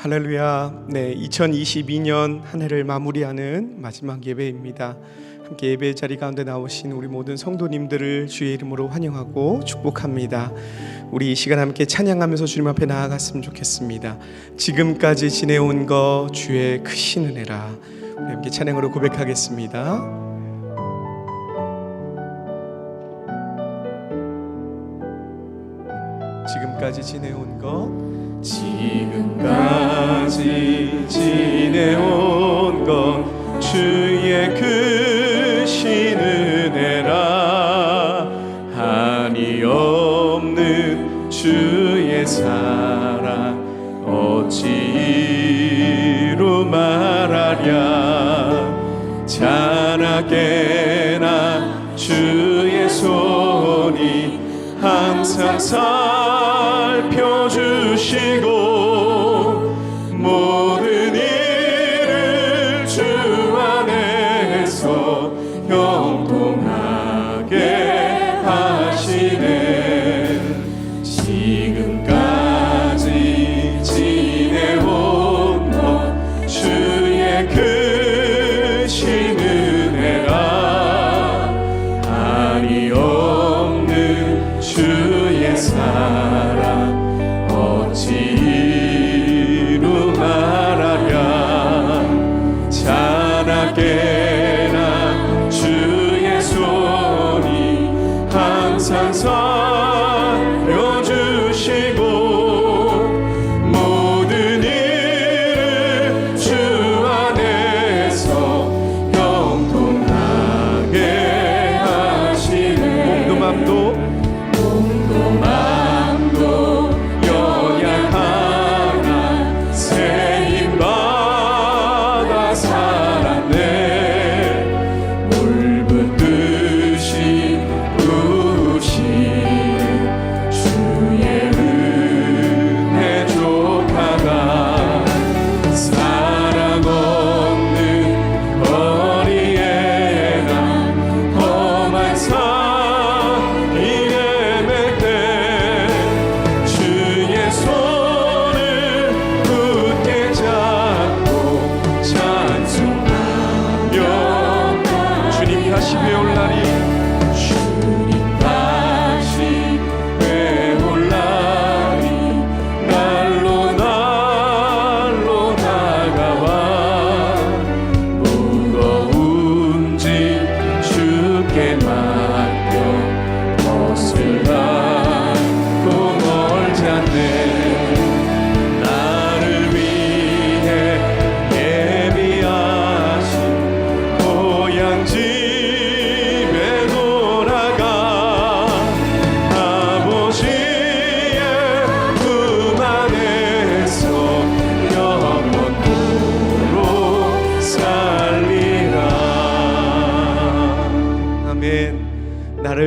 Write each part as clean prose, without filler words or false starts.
할렐루야. 네, 2022년 한 해를 마무리하는 마지막 예배입니다. 함께 예배 자리 가운데 나오신 우리 모든 성도님들을 주의 이름으로 환영하고 축복합니다. 우리 이 시간 함께 찬양하면서 주님 앞에 나아갔으면 좋겠습니다. 지금까지 지내온 거 주의 크신 은혜라. 우리 함께 찬양으로 고백하겠습니다. 지금까지 지내온 거, 지금까지 지내온 건 주의 크신 은혜라. 한이 없는 주의 사랑 어찌 이루 말하랴. 자나게나 주의 손이 항상 살펴주시고 모든 일을 주 안에서 형통하게 하시네. 지금까지 지내온 것 주의 크신 은혜라. 한이 없는 주의 사랑 어찌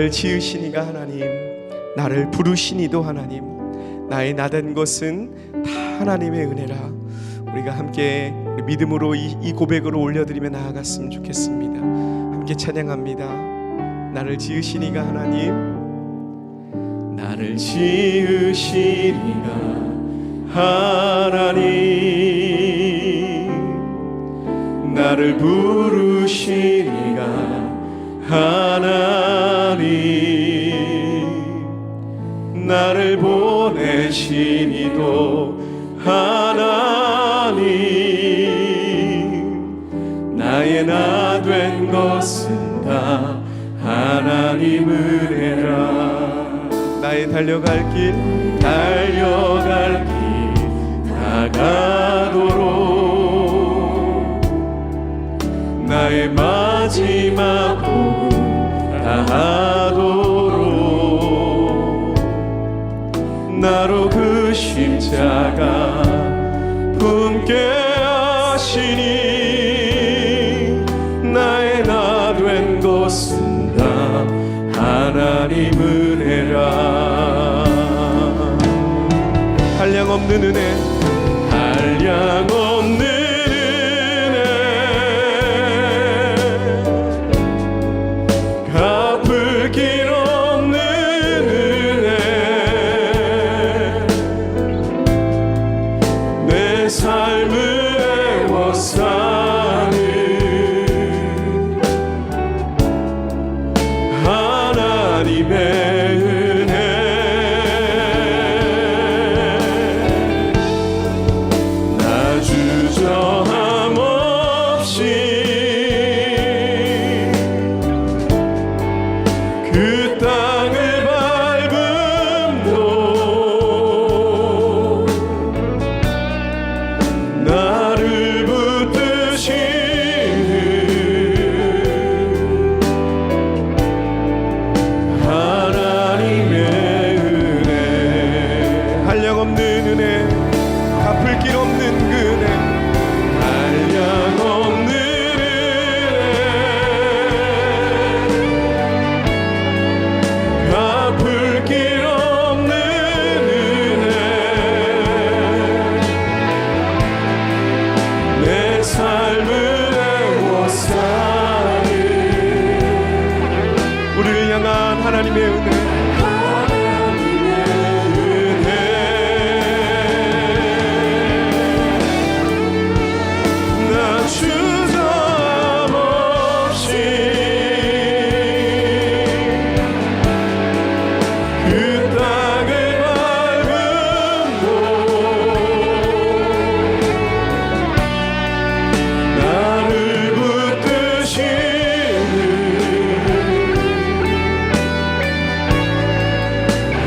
나를 지으시니가 하나님, 나를 부르시니도 하나님, 나의 나된 것은 다 하나님의 은혜라. 우리가 함께 믿음으로 이 고백으로 올려드리며 나아갔으면 좋겠습니다. 함께 찬양합니다. 나를 지으시니가 하나님, 나를 지으시니가 하나님, 나를 부르시니가 하나님, 나를 보내시니도 하나님, 나의 나 된 것은 다 하나님 은혜라. 나의 달려갈 길 나가도록, 나의 마지막 복음 다하도록, 나로 그 십자가 품게 하시니, 나의 나 된 것은 다 하나님 은혜라. 한량없는 은혜, 한량없는 은혜, 갚을 길 없는 은혜, 내 삶을 애워싸는 하나님의 은혜, 나 주저함 없이 그 땅을 밟음도 나를 붙드시는 하나님의 은혜, 한량없는 은혜, 갚을 길 없는 그 은혜, 한량없는 은혜, 갚을 길 없는 은혜, 내 삶을 애워싸는 우리를 향한 하나님의 은혜, 나 주저함 없이 그 땅을 밟음도 나를 붙드시는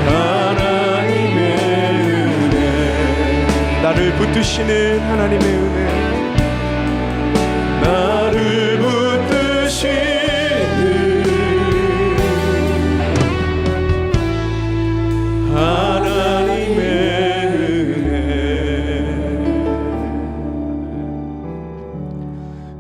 하나님의 은혜, 나를 붙드시는 하나님의 은혜, 나를 붙드시는 하나님의 은혜.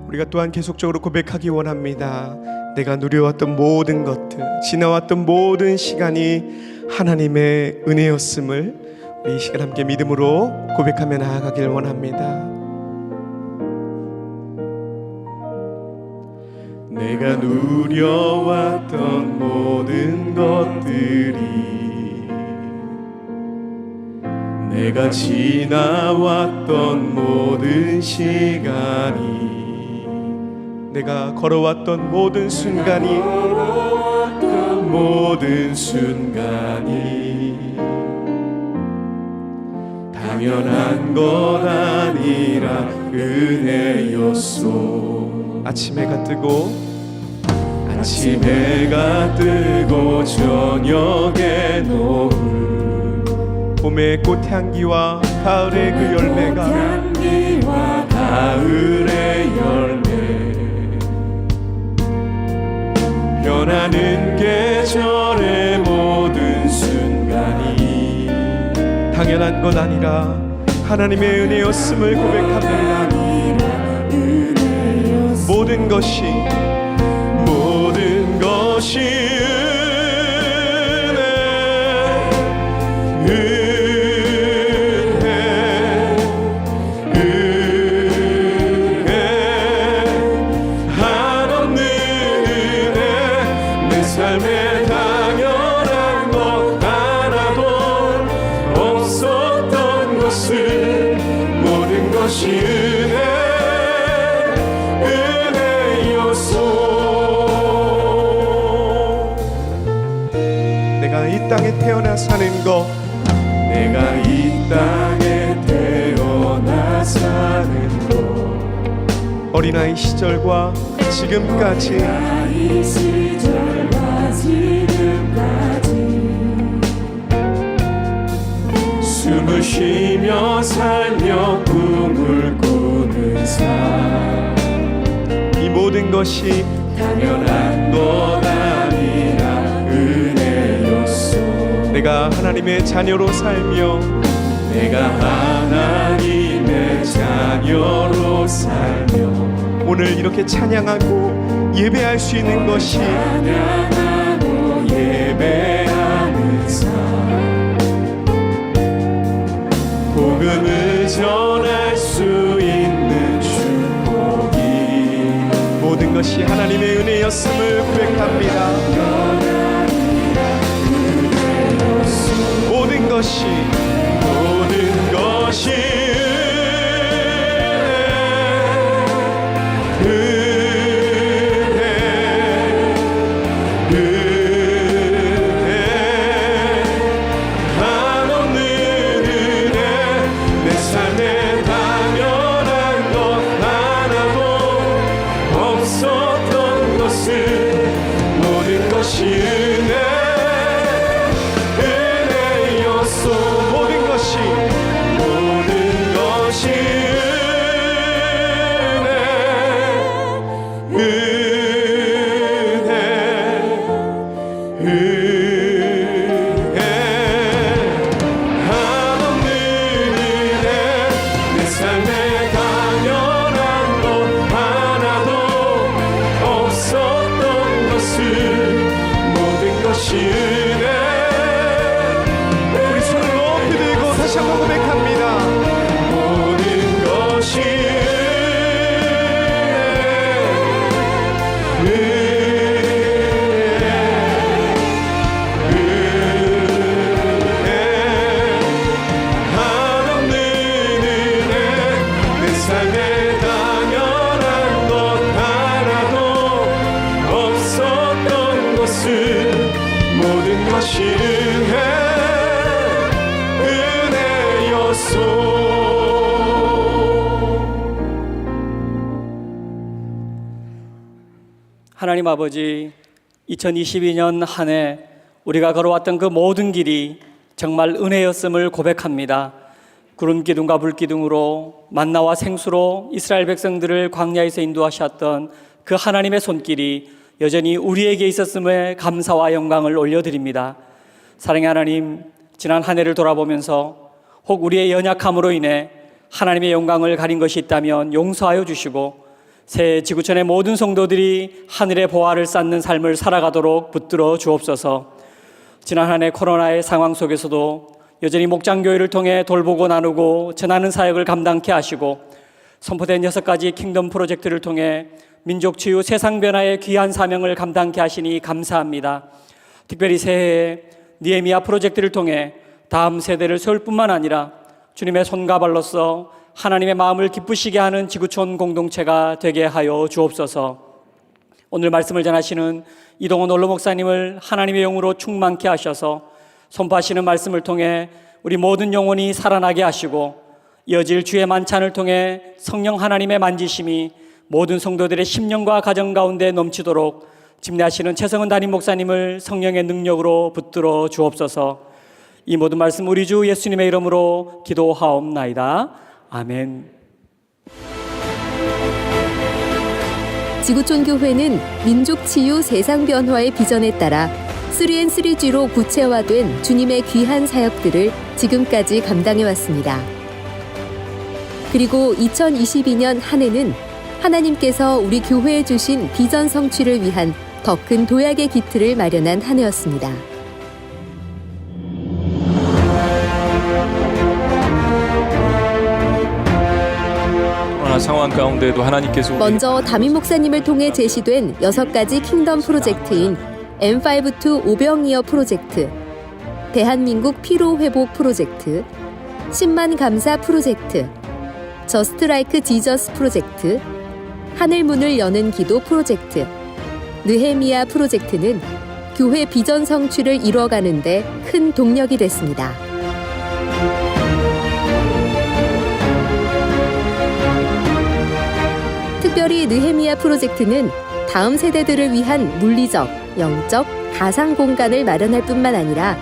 우리가 또한 계속적으로 고백하기 원합니다. 내가 누려왔던 모든 것들, 지나왔던 모든 시간이 하나님의 은혜였음을 우리 이 시간 함께 믿음으로 고백하며 나아가길 원합니다. 내가 누려왔던 모든 것들이, 내가 지나왔던 모든 시간이, 내가 걸어왔던 모든 순간이, 모든 순간이 당연한 것 아니라 은혜였소. 아침 해가 뜨고 저녁에 노을, 봄의 꽃향기와 가을의 그 열매가, 가을의 열매, 변하는 계절의 모든 순간이 당연한 것 아니라 하나님의 은혜였음을 고백합니다. 모든 것이 것이 은혜였소. 내가 이 땅에 태어나 사는 것, 내가 이 땅에 태어나 사는 것, 어린아이 시절과 지금까지, 어린아이 시절과 지금까지 숨을 쉬며 살며 꿈을 꾸는 삶, 이 모든 것이 당연한 것 아니라 은혜였소. 내가 하나님의 자녀로 살며, 내가 하나님의 자녀로 살며 오늘 이렇게 찬양하고 예배할 수 있는 것이, 찬양하고 예배하는 삶, 복음을 전할 수 있는 축복이, 모든 것이 하나님의 은혜였음을 고백합니다. 모든 것이 하나님 아버지, 2022년 한 해 우리가 걸어왔던 그 모든 길이 정말 은혜였음을 고백합니다. 구름 기둥과 불 기둥으로 만나와 생수로 이스라엘 백성들을 광야에서 인도하셨던 그 하나님의 손길이 여전히 우리에게 있었음에 감사와 영광을 올려드립니다. 사랑의 하나님, 지난 한 해를 돌아보면서 혹 우리의 연약함으로 인해 하나님의 영광을 가린 것이 있다면 용서하여 주시고, 새 지구촌의 모든 성도들이 하늘의 보화를 쌓는 삶을 살아가도록 붙들어 주옵소서. 지난 한 해 코로나의 상황 속에서도 여전히 목장교회를 통해 돌보고 나누고 전하는 사역을 감당케 하시고, 선포된 6가지 킹덤 프로젝트를 통해 민족 치유 세상 변화의 귀한 사명을 감당케 하시니 감사합니다. 특별히 새해에 니에미아 프로젝트를 통해 다음 세대를 세울 뿐만 아니라 주님의 손과 발로서 하나님의 마음을 기쁘시게 하는 지구촌 공동체가 되게 하여 주옵소서. 오늘 말씀을 전하시는 이동원 원로 목사님을 하나님의 영으로 충만케 하셔서 선포하시는 말씀을 통해 우리 모든 영혼이 살아나게 하시고, 이어질 주의 만찬을 통해 성령 하나님의 만지심이 모든 성도들의 심령과 가정 가운데 넘치도록 집례하시는 최성은 담임 목사님을 성령의 능력으로 붙들어 주옵소서. 이 모든 말씀 우리 주 예수님의 이름으로 기도하옵나이다. 아멘. 지구촌 교회는 민족 치유 세상 변화의 비전에 따라 3N3G로 구체화된 주님의 귀한 사역들을 지금까지 감당해 왔습니다. 그리고 2022년 한 해는 하나님께서 우리 교회에 주신 비전 성취를 위한 더 큰 도약의 기틀을 마련한 한 해였습니다. 상황 가운데도 하나님께서 먼저 담임 목사님을 통해 제시된 6가지 킹덤 프로젝트인 M5 오병이어 프로젝트, 대한민국 피로 회복 프로젝트, 10만 감사 프로젝트, 저스트 라이크 지저스 프로젝트, 하늘문을 여는 기도 프로젝트, 느헤미야 프로젝트는 교회 비전 성취를 이루어가는데 큰 동력이 됐습니다. 특별히 느헤미야 프로젝트는 다음 세대들을 위한 물리적, 영적, 가상 공간을 마련할 뿐만 아니라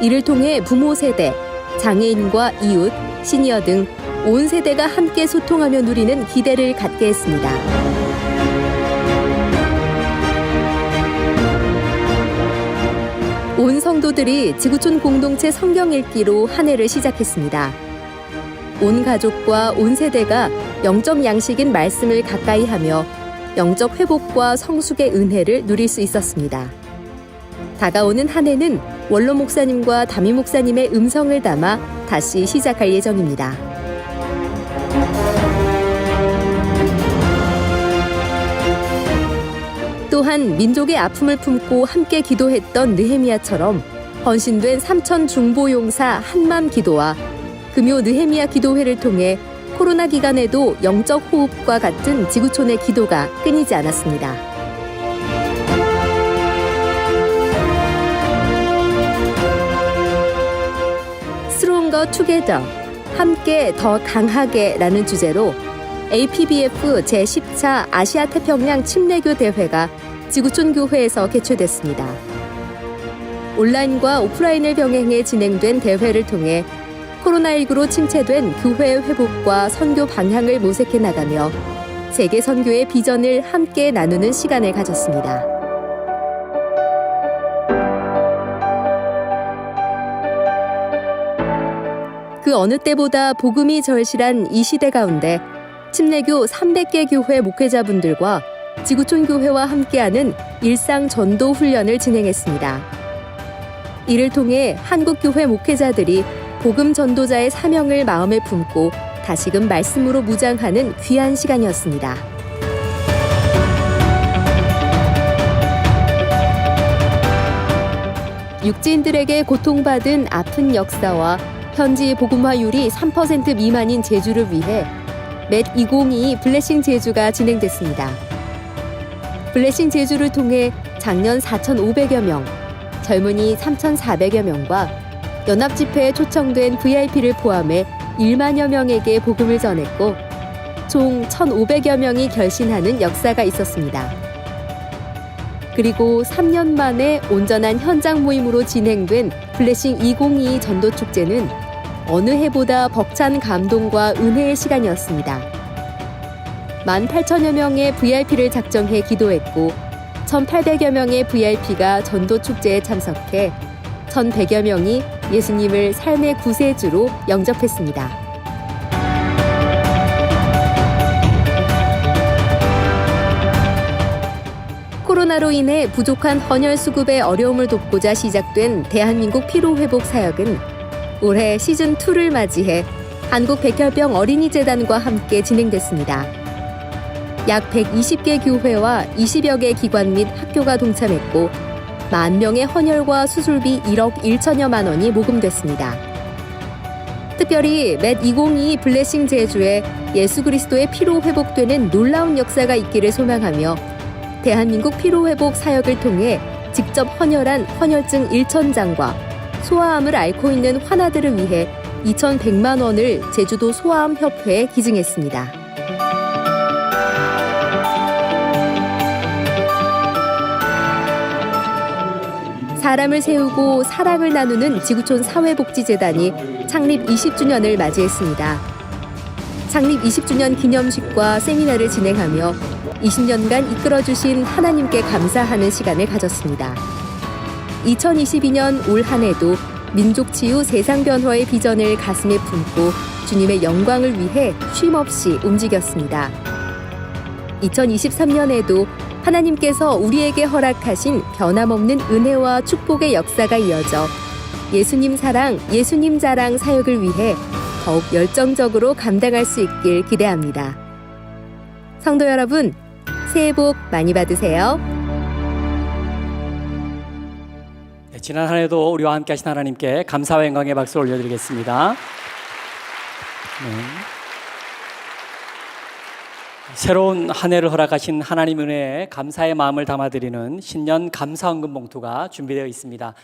이를 통해 부모 세대, 장애인과 이웃, 시니어 등 온 세대가 함께 소통하며 누리는 기대를 갖게 했습니다. 온 성도들이 지구촌 공동체 성경 읽기로 한 해를 시작했습니다. 온 가족과 온 세대가 영적 양식인 말씀을 가까이 하며 영적 회복과 성숙의 은혜를 누릴 수 있었습니다. 다가오는 한 해는 원로 목사님과 담임 목사님의 음성을 담아 다시 시작할 예정입니다. 또한 민족의 아픔을 품고 함께 기도했던 느헤미야처럼 헌신된 삼천 중보용사 한맘 기도와 금요 느헤미야 기도회를 통해 코로나 기간에도 영적 호흡과 같은 지구촌의 기도가 끊이지 않았습니다. Stronger Together, 함께 더 강하게 라는 주제로 APBF 제10차 아시아 태평양 침례교 대회가 지구촌 교회에서 개최됐습니다. 온라인과 오프라인을 병행해 진행된 대회를 통해 코로나19로 침체된 교회의 회복과 선교 방향을 모색해 나가며 세계 선교의 비전을 함께 나누는 시간을 가졌습니다. 그 어느 때보다 복음이 절실한 이 시대 가운데 침례교 300개 교회 목회자분들과 지구촌 교회와 함께하는 일상 전도 훈련을 진행했습니다. 이를 통해 한국 교회 목회자들이 복음 전도자의 사명을 마음에 품고 다시금 말씀으로 무장하는 귀한 시간이었습니다. 육지인들에게 고통받은 아픈 역사와 현지 복음화율이 3% 미만인 제주를 위해 맷 2022 블레싱 제주가 진행됐습니다. 블레싱 제주를 통해 작년 4,500여 명, 젊은이 3,400여 명과 연합집회에 초청된 VIP를 포함해 1만여 명에게 복음을 전했고 총 1,500여 명이 결신하는 역사가 있었습니다. 그리고 3년 만에 온전한 현장 모임으로 진행된 블레싱 2022 전도축제는 어느 해보다 벅찬 감동과 은혜의 시간이었습니다. 18,000여 명의 VIP를 작정해 기도했고 1,800여 명의 VIP가 전도축제에 참석해 1,100여 명이 예수님을 삶의 구세주로 영접했습니다. 코로나로 인해 부족한 헌혈 수급의 어려움을 돕고자 시작된 대한민국 피로회복 사역은 올해 시즌2를 맞이해 한국백혈병 어린이재단과 함께 진행됐습니다. 약 120개 교회와 20여 개 기관 및 학교가 동참했고 10,000명의 헌혈과 수술비 1억 1천여만 원이 모금됐습니다. 특별히 맷 2022 블레싱 제주에 예수 그리스도의 피로 회복되는 놀라운 역사가 있기를 소망하며 대한민국 피로회복 사역을 통해 직접 헌혈한 헌혈증 1,000장과 소아암을 앓고 있는 환아들을 위해 2,100만 원을 제주도 소아암 협회에 기증했습니다. 사람을 세우고 사랑을 나누는 지구촌 사회복지재단이 창립 20주년을 맞이했습니다. 창립 20주년 기념식과 세미나를 진행하며 20년간 이끌어주신 하나님께 감사하는 시간을 가졌습니다. 2022년 올 한 해도 민족 치유 세상 변화의 비전을 가슴에 품고 주님의 영광을 위해 쉼없이 움직였습니다. 2023년에도 하나님께서 우리에게 허락하신 변함없는 은혜와 축복의 역사가 이어져 예수님 사랑, 예수님 자랑 사역을 위해 더욱 열정적으로 감당할 수 있길 기대합니다. 성도 여러분, 새해 복 많이 받으세요. 네, 지난 한 해도 우리와 함께 하신 하나님께 감사와 영광의 박수 올려드리겠습니다. 네. 새로운 한 해를 허락하신 하나님 은혜에 감사의 마음을 담아드리는 신년 감사헌금 봉투가 준비되어 있습니다.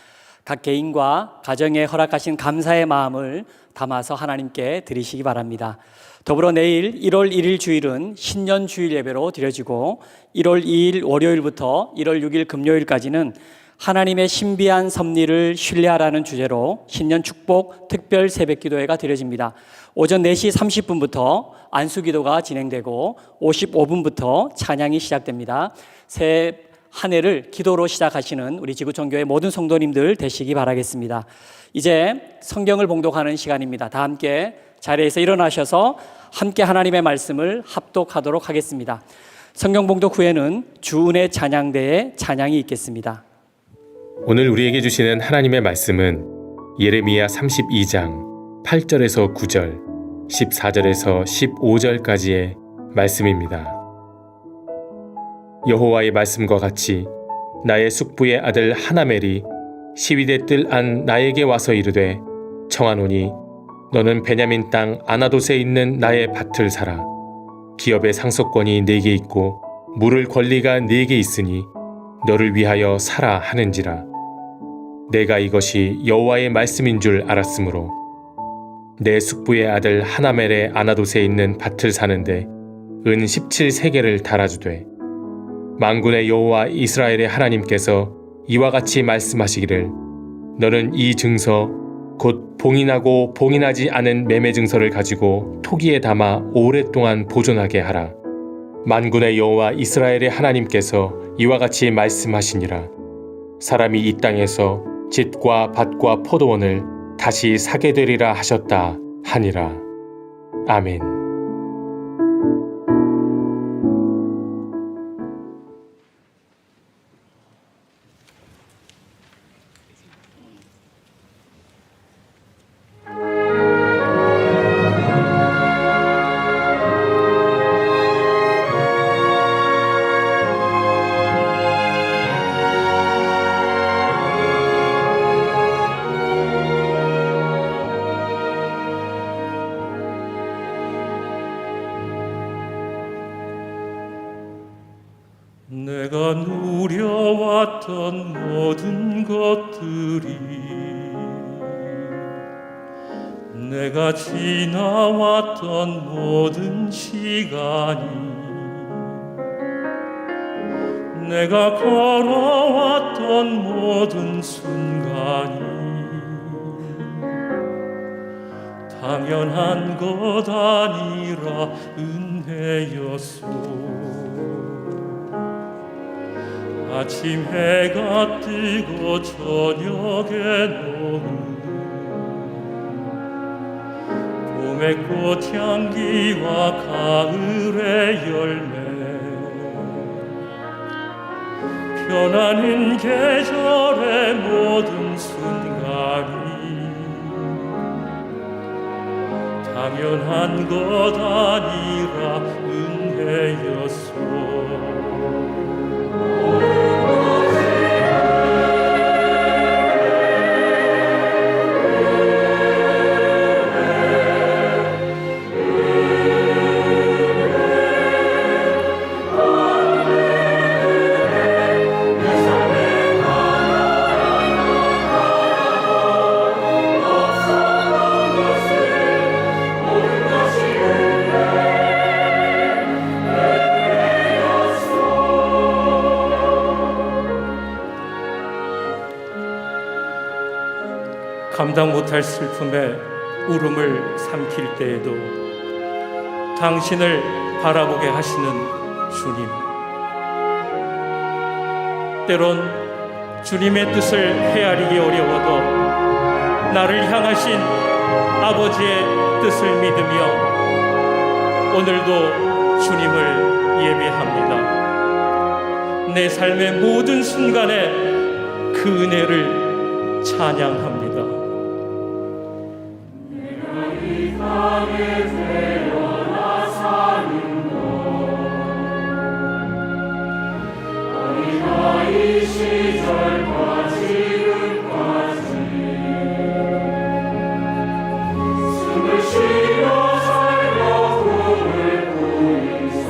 각 개인과 가정에 허락하신 감사의 마음을 담아서 하나님께 드리시기 바랍니다. 더불어 내일 1월 1일 주일은 신년 주일 예배로 드려지고 1월 2일 월요일부터 1월 6일 금요일까지는 하나님의 신비한 섭리를 신뢰하라는 주제로 신년 축복 특별 새벽기도회가 드려집니다. 오전 4시 30분부터 안수기도가 진행되고 55분부터 찬양이 시작됩니다. 새해 한 해를 기도로 시작하시는 우리 지구촌교회 모든 성도님들 되시기 바라겠습니다. 이제 성경을 봉독하는 시간입니다. 다 함께 자리에서 일어나셔서 함께 하나님의 말씀을 합독하도록 하겠습니다. 성경 봉독 후에는 주은혜 찬양대의 찬양이 있겠습니다. 오늘 우리에게 주시는 하나님의 말씀은 예레미야 32장 8절에서 9절, 14절에서 15절까지의 말씀입니다. 여호와의 말씀과 같이 나의 숙부의 아들 하나멜이 시위대 뜰 안 나에게 와서 이르되 청하노니 너는 베냐민 땅 아나돗에 있는 나의 밭을 사라. 기업의 상속권이 네게 있고 물을 권리가 네게 있으니 너를 위하여 사라 하는지라. 내가 이것이 여호와의 말씀인 줄 알았으므로 내 숙부의 아들 하나멜의 아나돗에 있는 밭을 사는데 은 17세겔을 달아주되 만군의 여호와 이스라엘의 하나님께서 이와 같이 말씀하시기를 너는 이 증서 곧 봉인하고 봉인하지 않은 매매 증서를 가지고 토기에 담아 오랫동안 보존하게 하라. 만군의 여호와 이스라엘의 하나님께서 이와 같이 말씀하시니라. 사람이 이 땅에서 짓과 밭과 포도원을 다시 사게 되리라 하셨다 하니라. 아멘. 내가 누려왔던 모든 것들이 내가 지나왔던 모든 시간이 내가 걸어왔던 모든 순간이 당연한 것 아니라 은혜였소. 아침 해가 뜨고 저녁에 노을 봄의 꽃향기와 가을의 열매 변하는 계절의 모든 순간이 당연한 것 아니라 은혜였소. 감당 못할 슬픔에 울음을 삼킬 때에도 당신을 바라보게 하시는 주님. 때론 주님의 뜻을 헤아리기 어려워도 나를 향하신 아버지의 뜻을 믿으며 오늘도 주님을 예배합니다. 내 삶의 모든 순간에 그 은혜를 찬양합니다. 숨을 쉬어 살며 꿈을 꾸리사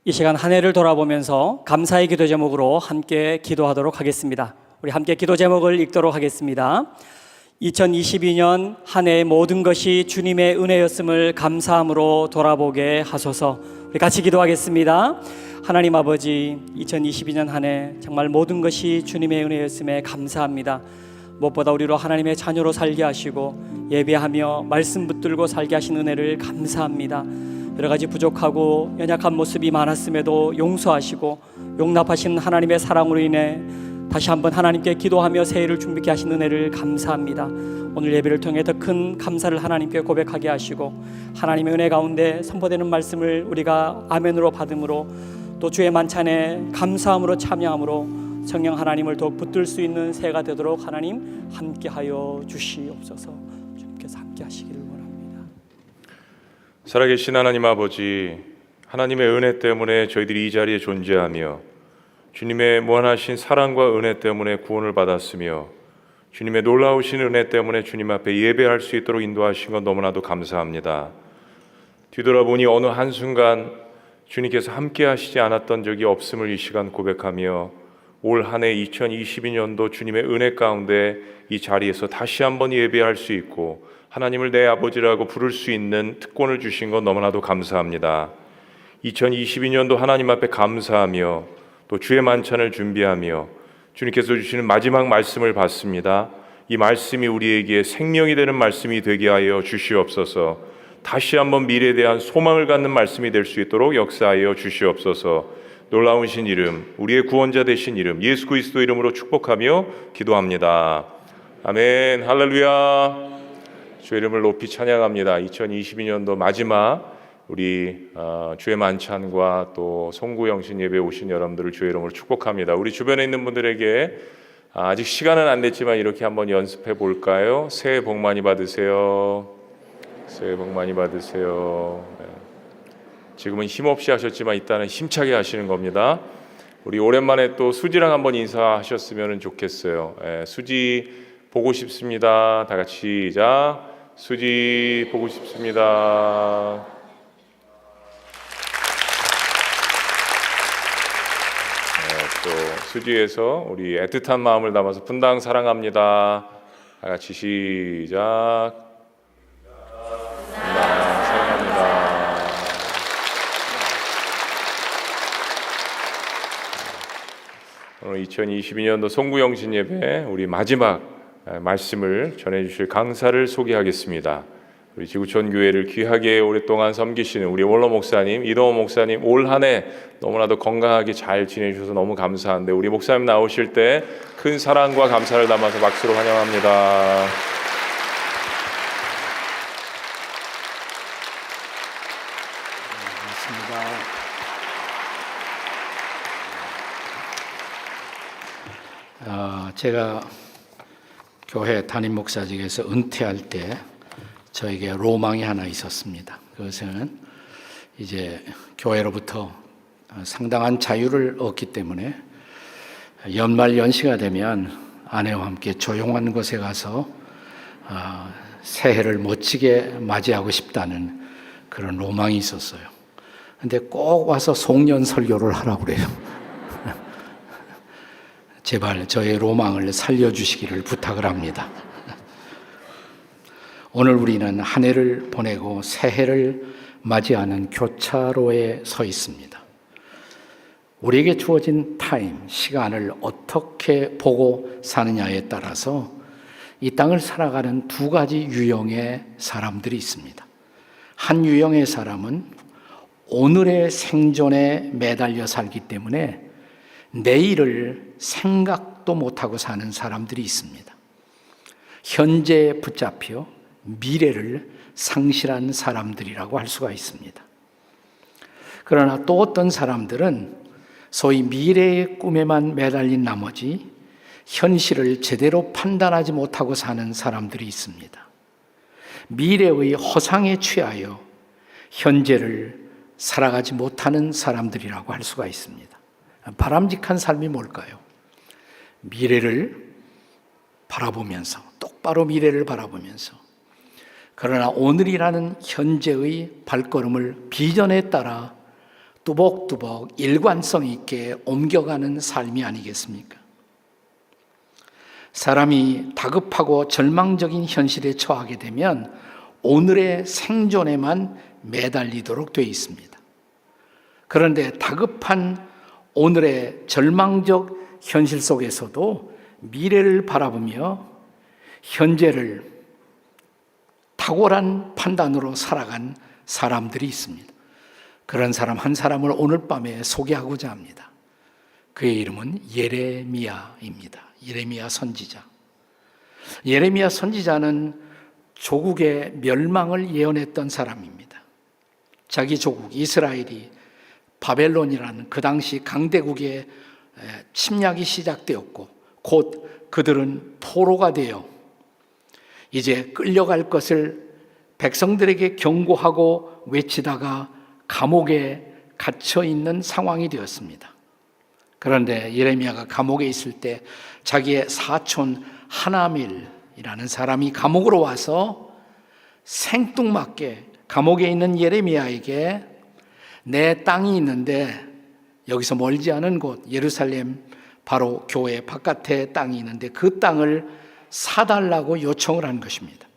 이 시간 한 해를 돌아보면서 감사의 기도 제목으로 함께 기도하도록 하겠습니다. 우리 함께 기도 제목을 읽도록 하겠습니다. 2022년 한 해의 모든 것이 주님의 은혜였음을 감사함으로 돌아보게 하소서. 우리 같이 기도하겠습니다. 하나님 아버지, 2022년 한 해 정말 모든 것이 주님의 은혜였음에 감사합니다. 무엇보다 우리로 하나님의 자녀로 살게 하시고 예배하며 말씀 붙들고 살게 하신 은혜를 감사합니다. 여러 가지 부족하고 연약한 모습이 많았음에도 용서하시고 용납하신 하나님의 사랑으로 인해 다시 한번 하나님께 기도하며 새해를 준비케 하신 은혜를 감사합니다. 오늘 예배를 통해 더 큰 감사를 하나님께 고백하게 하시고 하나님의 은혜 가운데 선포되는 말씀을 우리가 아멘으로 받음으로 또 주의 만찬에 감사함으로 참여함으로 성령 하나님을 더욱 붙들 수 있는 새해가 되도록 하나님 함께하여 주시옵소서. 주님께서 함께 하시기를 원합니다. 살아계신 하나님 아버지, 하나님의 은혜 때문에 저희들이 이 자리에 존재하며 주님의 무한하신 사랑과 은혜 때문에 구원을 받았으며 주님의 놀라우신 은혜 때문에 주님 앞에 예배할 수 있도록 인도하신 것 너무나도 감사합니다. 뒤돌아보니 어느 한순간 주님께서 함께 하시지 않았던 적이 없음을 이 시간 고백하며 올 한 해 2022년도 주님의 은혜 가운데 이 자리에서 다시 한번 예배할 수 있고 하나님을 내 아버지라고 부를 수 있는 특권을 주신 것 너무나도 감사합니다. 2022년도 하나님 앞에 감사하며 또 주의 만찬을 준비하며 주님께서 주시는 마지막 말씀을 받습니다. 이 말씀이 우리에게 생명이 되는 말씀이 되게 하여 주시옵소서. 다시 한번 미래에 대한 소망을 갖는 말씀이 될 수 있도록 역사하여 주시옵소서. 놀라우신 이름, 우리의 구원자 되신 이름 예수 그리스도 이름으로 축복하며 기도합니다. 아멘. 할렐루야. 주의 이름을 높이 찬양합니다. 2022년도 마지막 우리 주의 만찬과 또 송구영신 예배에 오신 여러분들을 주의 이름으로 축복합니다. 우리 주변에 있는 분들에게 아직 시간은 안 됐지만 이렇게 한번 연습해 볼까요? 새해 복 많이 받으세요. 새해 복 많이 받으세요. 네. 지금은 힘없이 하셨지만 이따는 힘차게 하시는 겁니다. 우리 오랜만에 또 수지랑 한번 인사하셨으면 좋겠어요. 네, 수지 보고 싶습니다. 다 같이 시작. 수지 보고 싶습니다. 또 수지에서 우리 애틋한 마음을 담아서 분당 사랑합니다. 다 같이 시작. 분당 사랑합니다. 오늘 2022년도 송구영신 예배 우리 마지막 말씀을 전해주실 강사를 소개하겠습니다. 우리 지구촌 교회를 귀하게 오랫동안 섬기시는 우리 원로 목사님, 이동호 목사님, 올 한 해 너무나도 건강하게 잘 지내주셔서 너무 감사한데 우리 목사님 나오실 때 큰 사랑과 감사를 담아서 박수로 환영합니다. 제가 교회 담임 목사직에서 은퇴할 때 저에게 로망이 하나 있었습니다. 그것은 이제 교회로부터 상당한 자유를 얻기 때문에 연말 연시가 되면 아내와 함께 조용한 곳에 가서 새해를 멋지게 맞이하고 싶다는 그런 로망이 있었어요. 근데 꼭 와서 송년 설교를 하라고 그래요. 제발 저의 로망을 살려주시기를 부탁을 합니다. 오늘 우리는 한 해를 보내고 새해를 맞이하는 교차로에 서 있습니다. 우리에게 주어진 타임, 시간을 어떻게 보고 사느냐에 따라서 이 땅을 살아가는 두 가지 유형의 사람들이 있습니다. 한 유형의 사람은 오늘의 생존에 매달려 살기 때문에 내일을 생각도 못하고 사는 사람들이 있습니다. 현재에 붙잡혀 미래를 상실한 사람들이라고 할 수가 있습니다. 그러나 또 어떤 사람들은 소위 미래의 꿈에만 매달린 나머지 현실을 제대로 판단하지 못하고 사는 사람들이 있습니다. 미래의 허상에 취하여 현재를 살아가지 못하는 사람들이라고 할 수가 있습니다. 바람직한 삶이 뭘까요? 미래를 바라보면서, 똑바로 미래를 바라보면서, 그러나 오늘이라는 현재의 발걸음을 비전에 따라 뚜벅뚜벅 일관성 있게 옮겨가는 삶이 아니겠습니까? 사람이 다급하고 절망적인 현실에 처하게 되면 오늘의 생존에만 매달리도록 되어 있습니다. 그런데 다급한 오늘의 절망적 현실 속에서도 미래를 바라보며 현재를 탁월한 판단으로 살아간 사람들이 있습니다. 그런 사람 한 사람을 오늘 밤에 소개하고자 합니다. 그의 이름은 예레미야입니다. 예레미야 선지자. 예레미야 선지자는 조국의 멸망을 예언했던 사람입니다. 자기 조국 이스라엘이 바벨론이라는 그 당시 강대국의 침략이 시작되었고 곧 그들은 포로가 되어 이제 끌려갈 것을 백성들에게 경고하고 외치다가 감옥에 갇혀 있는 상황이 되었습니다. 그런데 예레미야가 감옥에 있을 때 자기의 사촌 하나밀이라는 사람이 감옥으로 와서 생뚱맞게 감옥에 있는 예레미야에게 내 땅이 있는데 여기서 멀지 않은 곳 예루살렘 바로 교회 바깥에 땅이 있는데 그 땅을 사달라고 요청을 한 것입니다.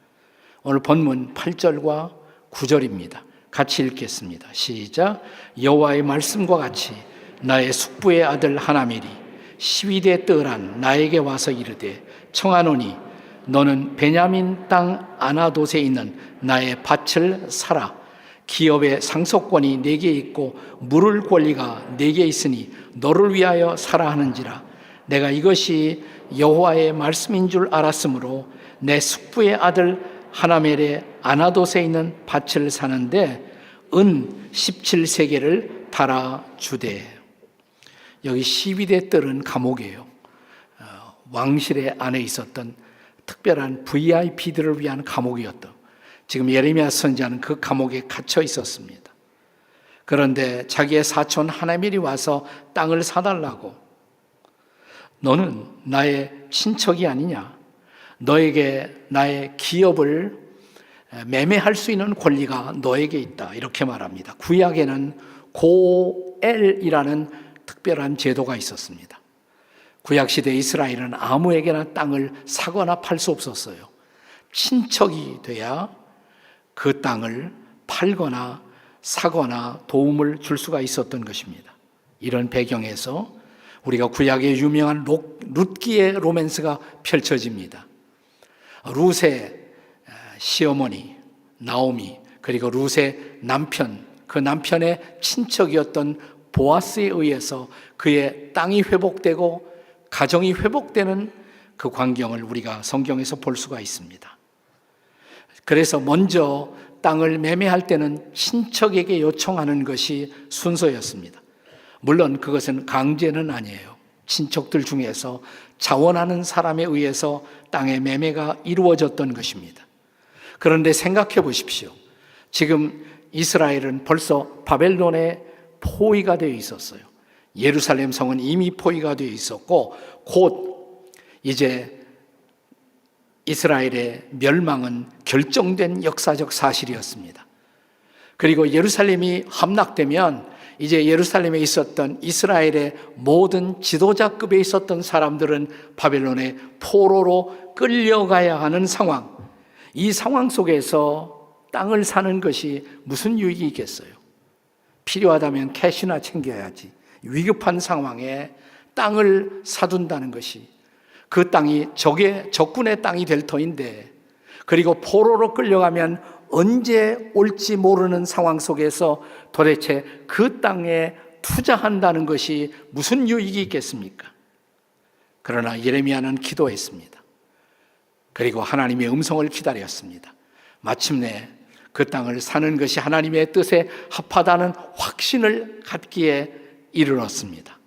오늘 본문 8절과 9절입니다. 같이 읽겠습니다. 시작. 여호와의 말씀과 같이 나의 숙부의 아들 하나멜이 시위대 뜰한 나에게 와서 이르되 청하노니 너는 베냐민 땅 아나돗에 있는 나의 밭을 사라. 기업의 상속권이 내게 있고 물을 권리가 내게 있으니 너를 위하여 사라 하는지라. 내가 이것이 여호와의 말씀인 줄 알았으므로 내 숙부의 아들 하나멜의 아나돗에 있는 밭을 사는데 은 17세겔을 달아주되. 여기 시위대 뜰은 감옥이에요. 왕실의 안에 있었던 특별한 VIP들을 위한 감옥이었던, 지금 예레미야 선지자는 그 감옥에 갇혀 있었습니다. 그런데 자기의 사촌 하나멜이 와서 땅을 사달라고, 너는 나의 친척이 아니냐, 너에게 나의 기업을 매매할 수 있는 권리가 너에게 있다, 이렇게 말합니다. 구약에는 고엘이라는 특별한 제도가 있었습니다. 구약시대 이스라엘은 아무에게나 땅을 사거나 팔 수 없었어요. 친척이 돼야 그 땅을 팔거나 사거나 도움을 줄 수가 있었던 것입니다. 이런 배경에서 우리가 구약의 유명한 룻기의 로맨스가 펼쳐집니다. 룻의 시어머니 나오미, 그리고 룻의 남편, 그 남편의 친척이었던 보아스에 의해서 그의 땅이 회복되고 가정이 회복되는 그 광경을 우리가 성경에서 볼 수가 있습니다. 그래서 먼저 땅을 매매할 때는 친척에게 요청하는 것이 순서였습니다. 물론 그것은 강제는 아니에요. 친척들 중에서 자원하는 사람에 의해서 땅의 매매가 이루어졌던 것입니다. 그런데 생각해 보십시오. 지금 이스라엘은 벌써 바벨론의 포위가 되어 있었어요. 예루살렘 성은 이미 포위가 되어 있었고 곧 이제 이스라엘의 멸망은 결정된 역사적 사실이었습니다. 그리고 예루살렘이 함락되면 이제 예루살렘에 있었던 이스라엘의 모든 지도자급에 있었던 사람들은 바벨론의 포로로 끌려가야 하는 상황, 이 상황 속에서 땅을 사는 것이 무슨 유익이 있겠어요? 필요하다면 캐시나 챙겨야지. 위급한 상황에 땅을 사둔다는 것이, 그 땅이 적군의 땅이 될 터인데, 그리고 포로로 끌려가면 언제 올지 모르는 상황 속에서 도대체 그 땅에 투자한다는 것이 무슨 유익이 있겠습니까? 그러나 예레미야는 기도했습니다. 그리고 하나님의 음성을 기다렸습니다. 마침내 그 땅을 사는 것이 하나님의 뜻에 합하다는 확신을 갖기에 이르렀습니다.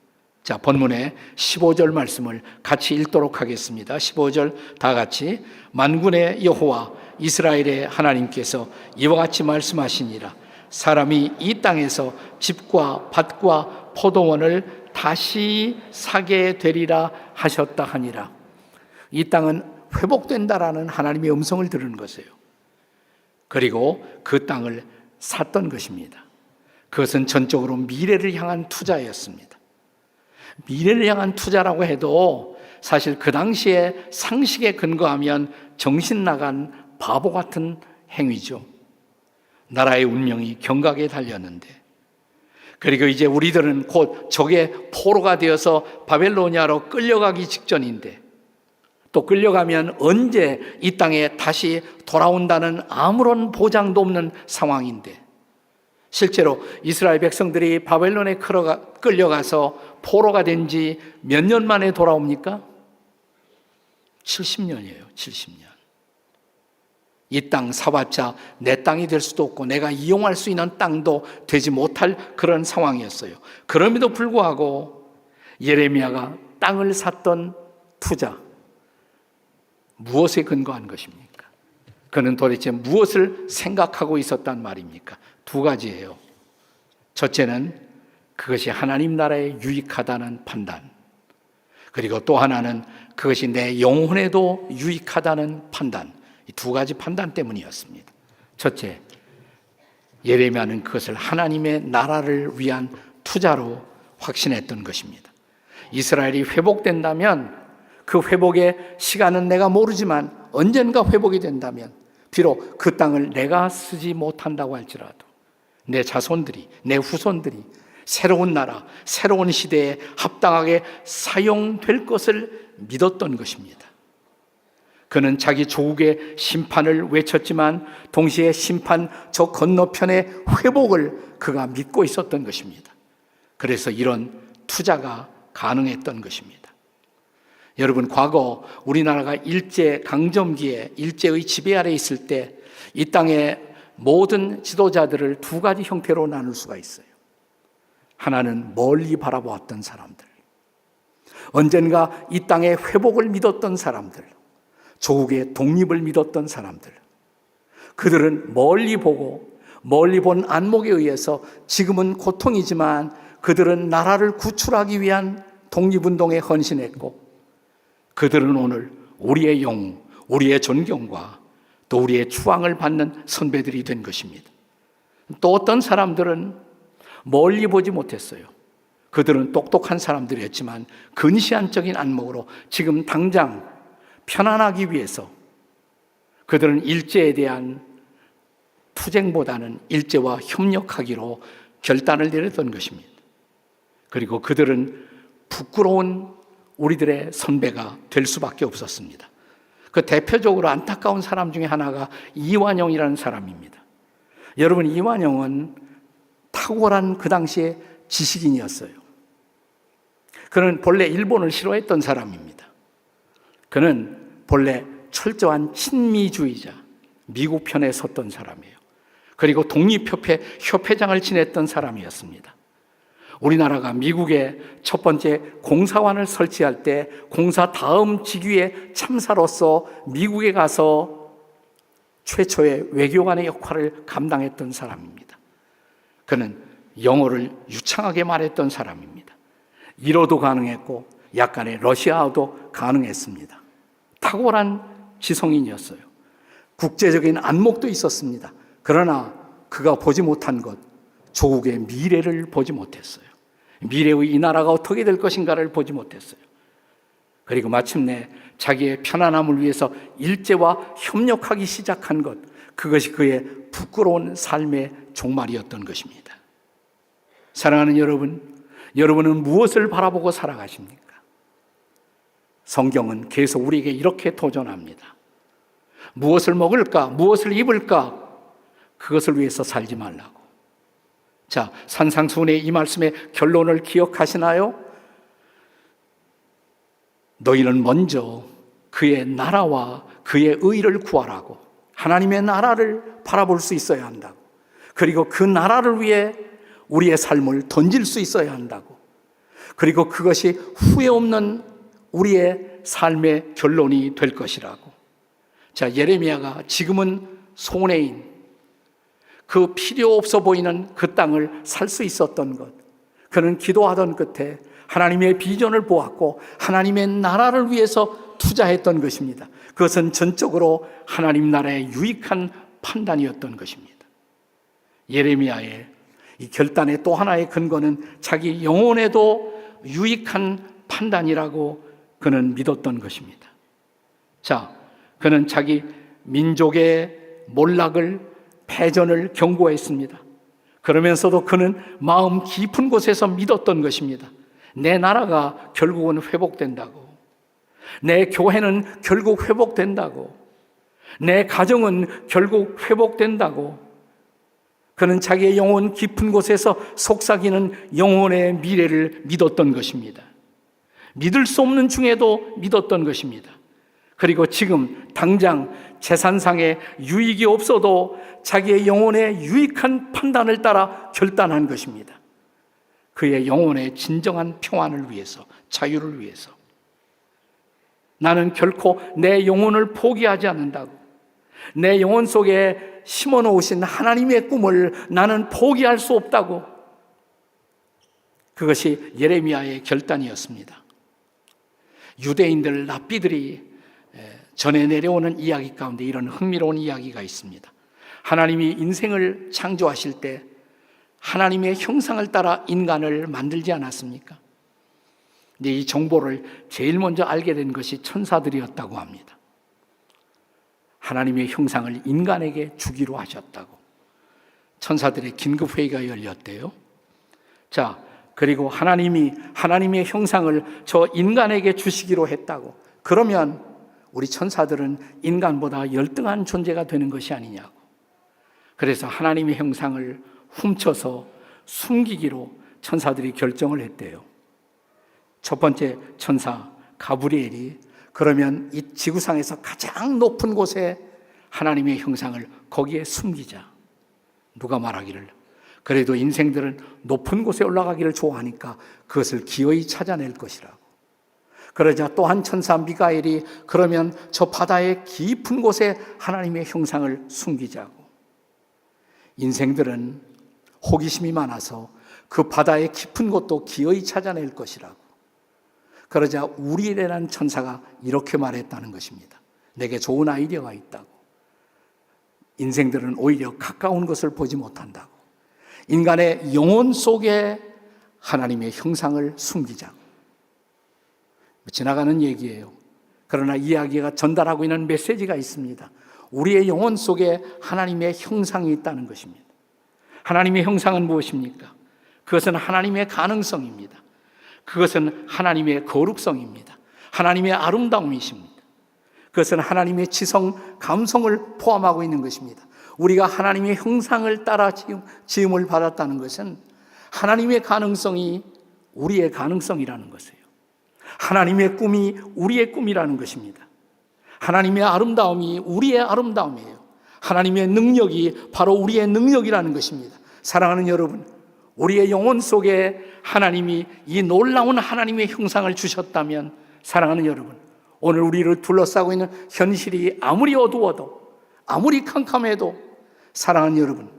자, 본문의 15절 말씀을 같이 읽도록 하겠습니다. 15절 다 같이. 만군의 여호와 이스라엘의 하나님께서 이와 같이 말씀하시니라. 사람이 이 땅에서 집과 밭과 포도원을 다시 사게 되리라 하셨다 하니라. 이 땅은 회복된다라는 하나님의 음성을 들은 것이에요. 그리고 그 땅을 샀던 것입니다. 그것은 전적으로 미래를 향한 투자였습니다. 미래를 향한 투자라고 해도 사실 그 당시에 상식에 근거하면 정신 나간 바보 같은 행위죠. 나라의 운명이 경각에 달렸는데, 그리고 이제 우리들은 곧 적의 포로가 되어서 바벨로니아로 끌려가기 직전인데, 또 끌려가면 언제 이 땅에 다시 돌아온다는 아무런 보장도 없는 상황인데, 실제로 이스라엘 백성들이 바벨론에 끌려가서 포로가 된 지 몇 년 만에 돌아옵니까? 70년이에요. 70년. 이 땅 사봤자 내 땅이 될 수도 없고 내가 이용할 수 있는 땅도 되지 못할 그런 상황이었어요. 그럼에도 불구하고 예레미야가 땅을 샀던 투자, 무엇에 근거한 것입니까? 그는 도대체 무엇을 생각하고 있었단 말입니까? 두 가지예요. 첫째는 그것이 하나님 나라에 유익하다는 판단, 그리고 또 하나는 그것이 내 영혼에도 유익하다는 판단. 이 두 가지 판단 때문이었습니다. 첫째, 예레미야는 그것을 하나님의 나라를 위한 투자로 확신했던 것입니다. 이스라엘이 회복된다면 그 회복의 시간은 내가 모르지만 언젠가 회복이 된다면 비록 그 땅을 내가 쓰지 못한다고 할지라도 내 자손들이, 내 후손들이 새로운 나라, 새로운 시대에 합당하게 사용될 것을 믿었던 것입니다. 그는 자기 조국의 심판을 외쳤지만 동시에 심판 저 건너편의 회복을 그가 믿고 있었던 것입니다. 그래서 이런 투자가 가능했던 것입니다. 여러분, 과거 우리나라가 일제 강점기에 일제의 지배 아래 있을 때 이 땅의 모든 지도자들을 두 가지 형태로 나눌 수가 있어요. 하나는 멀리 바라보았던 사람들, 언젠가 이 땅의 회복을 믿었던 사람들, 조국의 독립을 믿었던 사람들. 그들은 멀리 보고 멀리 본 안목에 의해서 지금은 고통이지만 그들은 나라를 구출하기 위한 독립운동에 헌신했고, 그들은 오늘 우리의 영웅, 우리의 존경과 또 우리의 추앙을 받는 선배들이 된 것입니다. 또 어떤 사람들은 멀리 보지 못했어요. 그들은 똑똑한 사람들이었지만 근시안적인 안목으로 지금 당장 편안하기 위해서 그들은 일제에 대한 투쟁보다는 일제와 협력하기로 결단을 내렸던 것입니다. 그리고 그들은 부끄러운 우리들의 선배가 될 수밖에 없었습니다. 그 대표적으로 안타까운 사람 중에 하나가 이완용이라는 사람입니다. 여러분, 이완용은 탁월한 그 당시에 지식인이었어요. 그는 본래 일본을 싫어했던 사람입니다. 그는 본래 철저한 친미주의자, 미국 편에 섰던 사람이에요. 그리고 독립협회 협회장을 지냈던 사람이었습니다. 우리나라가 미국에 첫 번째 공사관을 설치할 때 공사 다음 직위의 참사로서 미국에 가서 최초의 외교관의 역할을 감당했던 사람입니다. 그는 영어를 유창하게 말했던 사람입니다. 일어도 가능했고 약간의 러시아어도 가능했습니다. 탁월한 지성인이었어요. 국제적인 안목도 있었습니다. 그러나 그가 보지 못한 것, 조국의 미래를 보지 못했어요. 미래의 이 나라가 어떻게 될 것인가를 보지 못했어요. 그리고 마침내 자기의 편안함을 위해서 일제와 협력하기 시작한 것, 그것이 그의 부끄러운 삶의 종말이었던 것입니다. 사랑하는 여러분, 여러분은 무엇을 바라보고 살아가십니까? 성경은 계속 우리에게 이렇게 도전합니다. 무엇을 먹을까? 무엇을 입을까? 그것을 위해서 살지 말라고. 자, 산상수훈의 이 말씀의 결론을 기억하시나요? 너희는 먼저 그의 나라와 그의 의를 구하라고. 하나님의 나라를 바라볼 수 있어야 한다고. 그리고 그 나라를 위해 우리의 삶을 던질 수 있어야 한다고. 그리고 그것이 후회 없는 우리의 삶의 결론이 될 것이라고. 자, 예레미야가 지금은 손해인 그 필요 없어 보이는 그 땅을 살 수 있었던 것, 그는 기도하던 끝에 하나님의 비전을 보았고 하나님의 나라를 위해서 투자했던 것입니다. 그것은 전적으로 하나님 나라의 유익한 판단이었던 것입니다. 예레미야의 이 결단의 또 하나의 근거는 자기 영혼에도 유익한 판단이라고 그는 믿었던 것입니다. 자, 그는 자기 민족의 몰락을, 패전을 경고했습니다. 그러면서도 그는 마음 깊은 곳에서 믿었던 것입니다. 내 나라가 결국은 회복된다고. 내 교회는 결국 회복된다고. 내 가정은 결국 회복된다고. 그는 자기의 영혼 깊은 곳에서 속삭이는 영혼의 미래를 믿었던 것입니다. 믿을 수 없는 중에도 믿었던 것입니다. 그리고 지금 당장 재산상의 유익이 없어도 자기의 영혼의 유익한 판단을 따라 결단한 것입니다. 그의 영혼의 진정한 평안을 위해서, 자유를 위해서. 나는 결코 내 영혼을 포기하지 않는다고. 내 영혼 속에 심어놓으신 하나님의 꿈을 나는 포기할 수 없다고. 그것이 예레미야의 결단이었습니다. 유대인들, 랍비들이 전해 내려오는 이야기 가운데 이런 흥미로운 이야기가 있습니다. 하나님이 인생을 창조하실 때 하나님의 형상을 따라 인간을 만들지 않았습니까? 근데 이 정보를 제일 먼저 알게 된 것이 천사들이었다고 합니다. 하나님의 형상을 인간에게 주기로 하셨다고. 천사들의 긴급회의가 열렸대요. 자, 그리고 하나님이 하나님의 형상을 저 인간에게 주시기로 했다고. 그러면 우리 천사들은 인간보다 열등한 존재가 되는 것이 아니냐고. 그래서 하나님의 형상을 훔쳐서 숨기기로 천사들이 결정을 했대요. 첫 번째 천사 가브리엘이 그러면 이 지구상에서 가장 높은 곳에 하나님의 형상을 거기에 숨기자. 누가 말하기를 그래도 인생들은 높은 곳에 올라가기를 좋아하니까 그것을 기어이 찾아낼 것이라고. 그러자 또 한 천사 미가엘이 그러면 저 바다의 깊은 곳에 하나님의 형상을 숨기자고. 인생들은 호기심이 많아서 그 바다의 깊은 곳도 기어이 찾아낼 것이라고. 그러자 우리엘이라는 천사가 이렇게 말했다는 것입니다. 내게 좋은 아이디어가 있다고. 인생들은 오히려 가까운 것을 보지 못한다고. 인간의 영혼 속에 하나님의 형상을 숨기자고. 지나가는 얘기예요. 그러나 이야기가 전달하고 있는 메시지가 있습니다. 우리의 영혼 속에 하나님의 형상이 있다는 것입니다. 하나님의 형상은 무엇입니까? 그것은 하나님의 가능성입니다. 그것은 하나님의 거룩성입니다. 하나님의 아름다움이십니다. 그것은 하나님의 지성, 감성을 포함하고 있는 것입니다. 우리가 하나님의 형상을 따라 지음을 받았다는 것은 하나님의 가능성이 우리의 가능성이라는 것이에요. 하나님의 꿈이 우리의 꿈이라는 것입니다. 하나님의 아름다움이 우리의 아름다움이에요. 하나님의 능력이 바로 우리의 능력이라는 것입니다. 사랑하는 여러분, 우리의 영혼 속에 하나님이 이 놀라운 하나님의 형상을 주셨다면, 사랑하는 여러분, 오늘 우리를 둘러싸고 있는 현실이 아무리 어두워도, 아무리 캄캄해도, 사랑하는 여러분,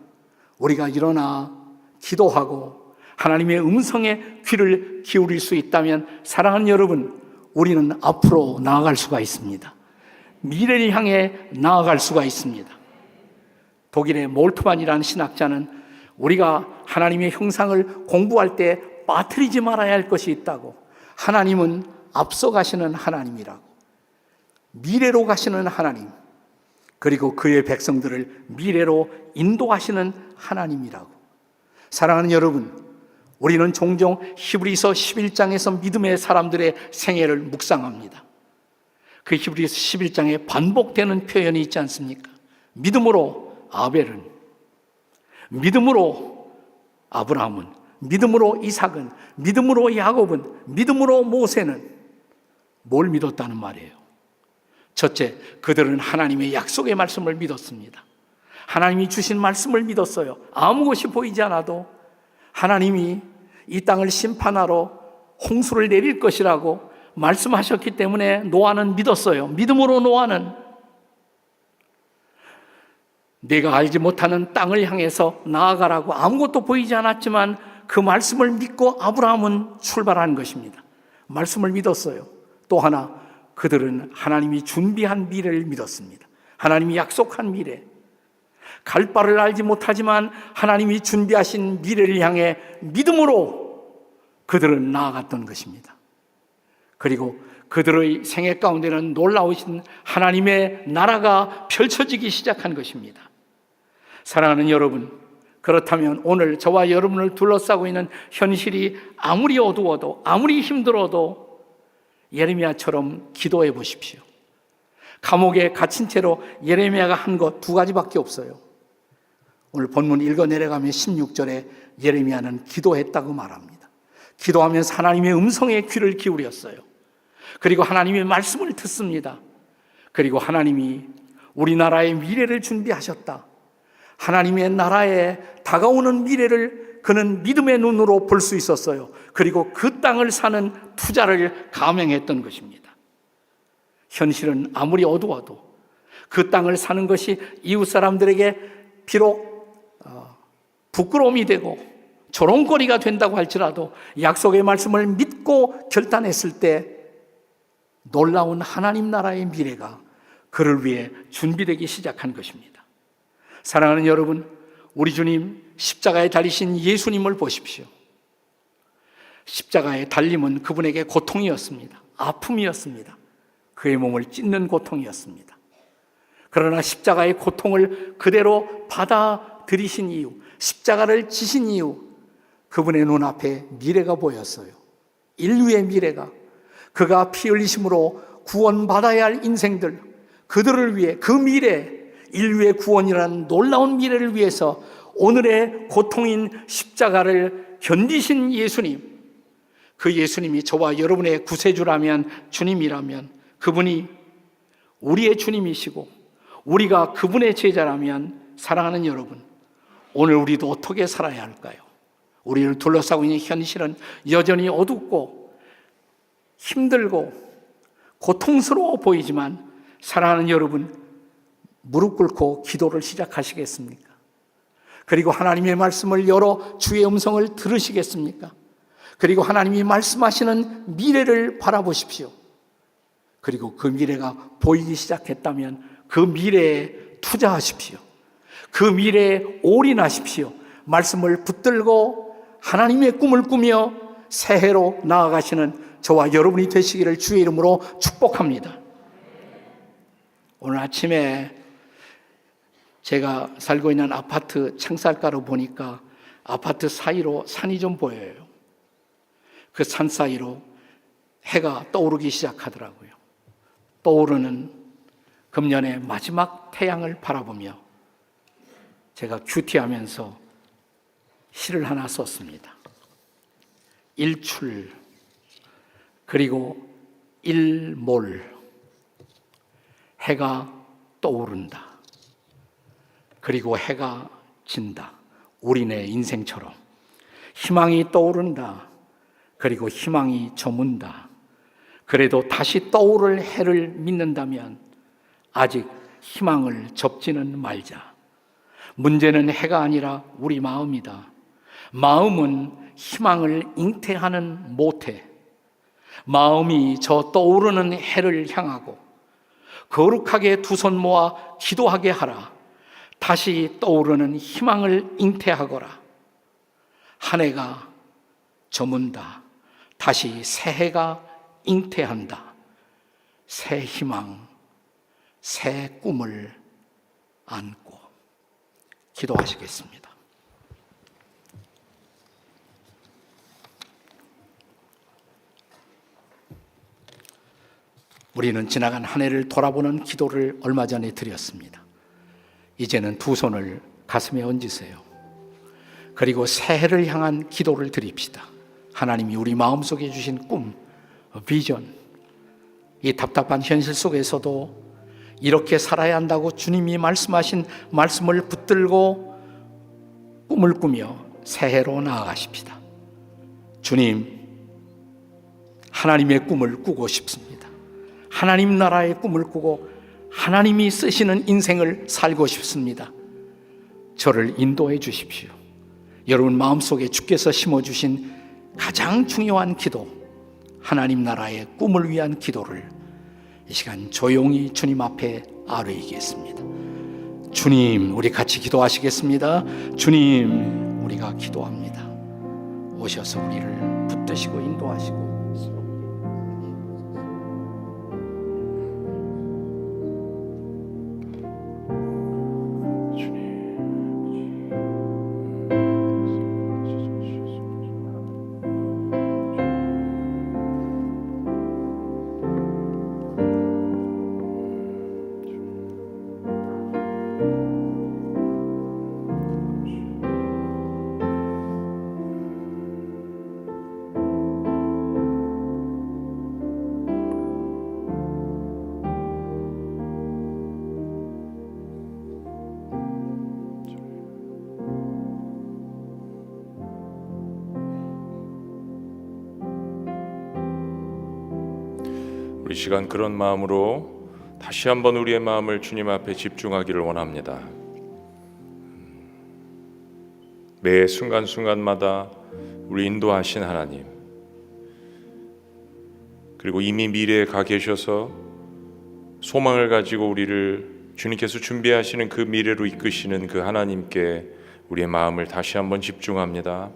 우리가 일어나 기도하고 하나님의 음성에 귀를 기울일 수 있다면, 사랑하는 여러분, 우리는 앞으로 나아갈 수가 있습니다. 미래를 향해 나아갈 수가 있습니다. 독일의 몰트만이라는 신학자는 우리가 하나님의 형상을 공부할 때 빠뜨리지 말아야 할 것이 있다고. 하나님은 앞서가시는 하나님이라고. 미래로 가시는 하나님, 그리고 그의 백성들을 미래로 인도하시는 하나님이라고. 사랑하는 여러분, 우리는 종종 히브리서 11장에서 믿음의 사람들의 생애를 묵상합니다. 그 히브리서 11장에 반복되는 표현이 있지 않습니까? 믿음으로 아벨은, 믿음으로 아브라함은, 믿음으로 이삭은, 믿음으로 야곱은, 믿음으로 모세는 뭘 믿었다는 말이에요? 첫째, 그들은 하나님의 약속의 말씀을 믿었습니다. 하나님이 주신 말씀을 믿었어요. 아무것이 보이지 않아도 하나님이 이 땅을 심판하러 홍수를 내릴 것이라고 말씀하셨기 때문에 노아는 믿었어요. 믿음으로 노아는 내가 알지 못하는 땅을 향해서 나아가라고 아무것도 보이지 않았지만 그 말씀을 믿고 아브라함은 출발한 것입니다. 말씀을 믿었어요. 또 하나, 그들은 하나님이 준비한 미래를 믿었습니다. 하나님이 약속한 미래. 갈 바를 알지 못하지만 하나님이 준비하신 미래를 향해 믿음으로 그들은 나아갔던 것입니다. 그리고 그들의 생애 가운데는 놀라우신 하나님의 나라가 펼쳐지기 시작한 것입니다. 사랑하는 여러분, 그렇다면 오늘 저와 여러분을 둘러싸고 있는 현실이 아무리 어두워도, 아무리 힘들어도 예레미야처럼 기도해 보십시오. 감옥에 갇힌 채로 예레미야가 한 것 두 가지밖에 없어요. 오늘 본문 읽어 내려가면 16절에 예레미야는 기도했다고 말합니다. 기도하면서 하나님의 음성에 귀를 기울였어요. 그리고 하나님의 말씀을 듣습니다. 그리고 하나님이 우리나라의 미래를 준비하셨다. 하나님의 나라에 다가오는 미래를 그는 믿음의 눈으로 볼 수 있었어요. 그리고 그 땅을 사는 투자를 감행했던 것입니다. 현실은 아무리 어두워도 그 땅을 사는 것이 이웃 사람들에게 비록 부끄러움이 되고 조롱거리가 된다고 할지라도 약속의 말씀을 믿고 결단했을 때 놀라운 하나님 나라의 미래가 그를 위해 준비되기 시작한 것입니다. 사랑하는 여러분, 우리 주님 십자가에 달리신 예수님을 보십시오. 십자가의 달림은 그분에게 고통이었습니다. 아픔이었습니다. 그의 몸을 찢는 고통이었습니다. 그러나 십자가의 고통을 그대로 받아들이신 이유, 십자가를 지신 이유, 그분의 눈앞에 미래가 보였어요. 인류의 미래가, 그가 피 흘리심으로 구원받아야 할 인생들, 그들을 위해, 그 미래, 인류의 구원이라는 놀라운 미래를 위해서 오늘의 고통인 십자가를 견디신 예수님, 그 예수님이 저와 여러분의 구세주라면, 주님이라면, 그분이 우리의 주님이시고 우리가 그분의 제자라면, 사랑하는 여러분, 오늘 우리도 어떻게 살아야 할까요? 우리를 둘러싸고 있는 현실은 여전히 어둡고 힘들고 고통스러워 보이지만, 사랑하는 여러분, 무릎 꿇고 기도를 시작하시겠습니까? 그리고 하나님의 말씀을 열어 주의 음성을 들으시겠습니까? 그리고 하나님이 말씀하시는 미래를 바라보십시오. 그리고 그 미래가 보이기 시작했다면 그 미래에 투자하십시오. 그 미래에 올인하십시오. 말씀을 붙들고 하나님의 꿈을 꾸며 새해로 나아가시는 저와 여러분이 되시기를 주의 이름으로 축복합니다. 오늘 아침에 제가 살고 있는 아파트 창살가로 보니까 아파트 사이로 산이 좀 보여요. 그 산 사이로 해가 떠오르기 시작하더라고요. 떠오르는 금년의 마지막 태양을 바라보며 제가 큐티하면서 시를 하나 썼습니다. 일출, 그리고 일몰, 해가 떠오른다. 그리고 해가 진다. 우리네 인생처럼 희망이 떠오른다. 그리고 희망이 저문다. 그래도 다시 떠오를 해를 믿는다면 아직 희망을 접지는 말자. 문제는 해가 아니라 우리 마음이다. 마음은 희망을 잉태하는 모태. 마음이 저 떠오르는 해를 향하고 거룩하게 두 손 모아 기도하게 하라. 다시 떠오르는 희망을 잉태하거라. 한 해가 저문다. 다시 새 해가 잉태한다. 새 희망, 새 꿈을 안고 기도하시겠습니다. 우리는 지나간 한 해를 돌아보는 기도를 얼마 전에 드렸습니다. 이제는 두 손을 가슴에 얹으세요. 그리고 새해를 향한 기도를 드립시다. 하나님이 우리 마음속에 주신 꿈, 비전, 이 답답한 현실 속에서도 이렇게 살아야 한다고 주님이 말씀하신 말씀을 붙들고 꿈을 꾸며 새해로 나아가십시다. 주님, 하나님의 꿈을 꾸고 싶습니다. 하나님 나라의 꿈을 꾸고 하나님이 쓰시는 인생을 살고 싶습니다. 저를 인도해 주십시오. 여러분 마음속에 주께서 심어주신 가장 중요한 기도, 하나님 나라의 꿈을 위한 기도를 이 시간 조용히 주님 앞에 아뢰겠습니다. 주님, 우리 같이 기도하시겠습니다. 주님, 우리가 기도합니다. 오셔서 우리를 붙드시고 인도하시고 우리 시간 그런 마음으로 다시 한번 우리의 마음을 주님 앞에 집중하기를 원합니다. 매 순간순간마다 우리 인도하신 하나님, 그리고 이미 미래에 가 계셔서 소망을 가지고 우리를 주님께서 준비하시는 그 미래로 이끄시는 그 하나님께 우리의 마음을 다시 한번 집중합니다.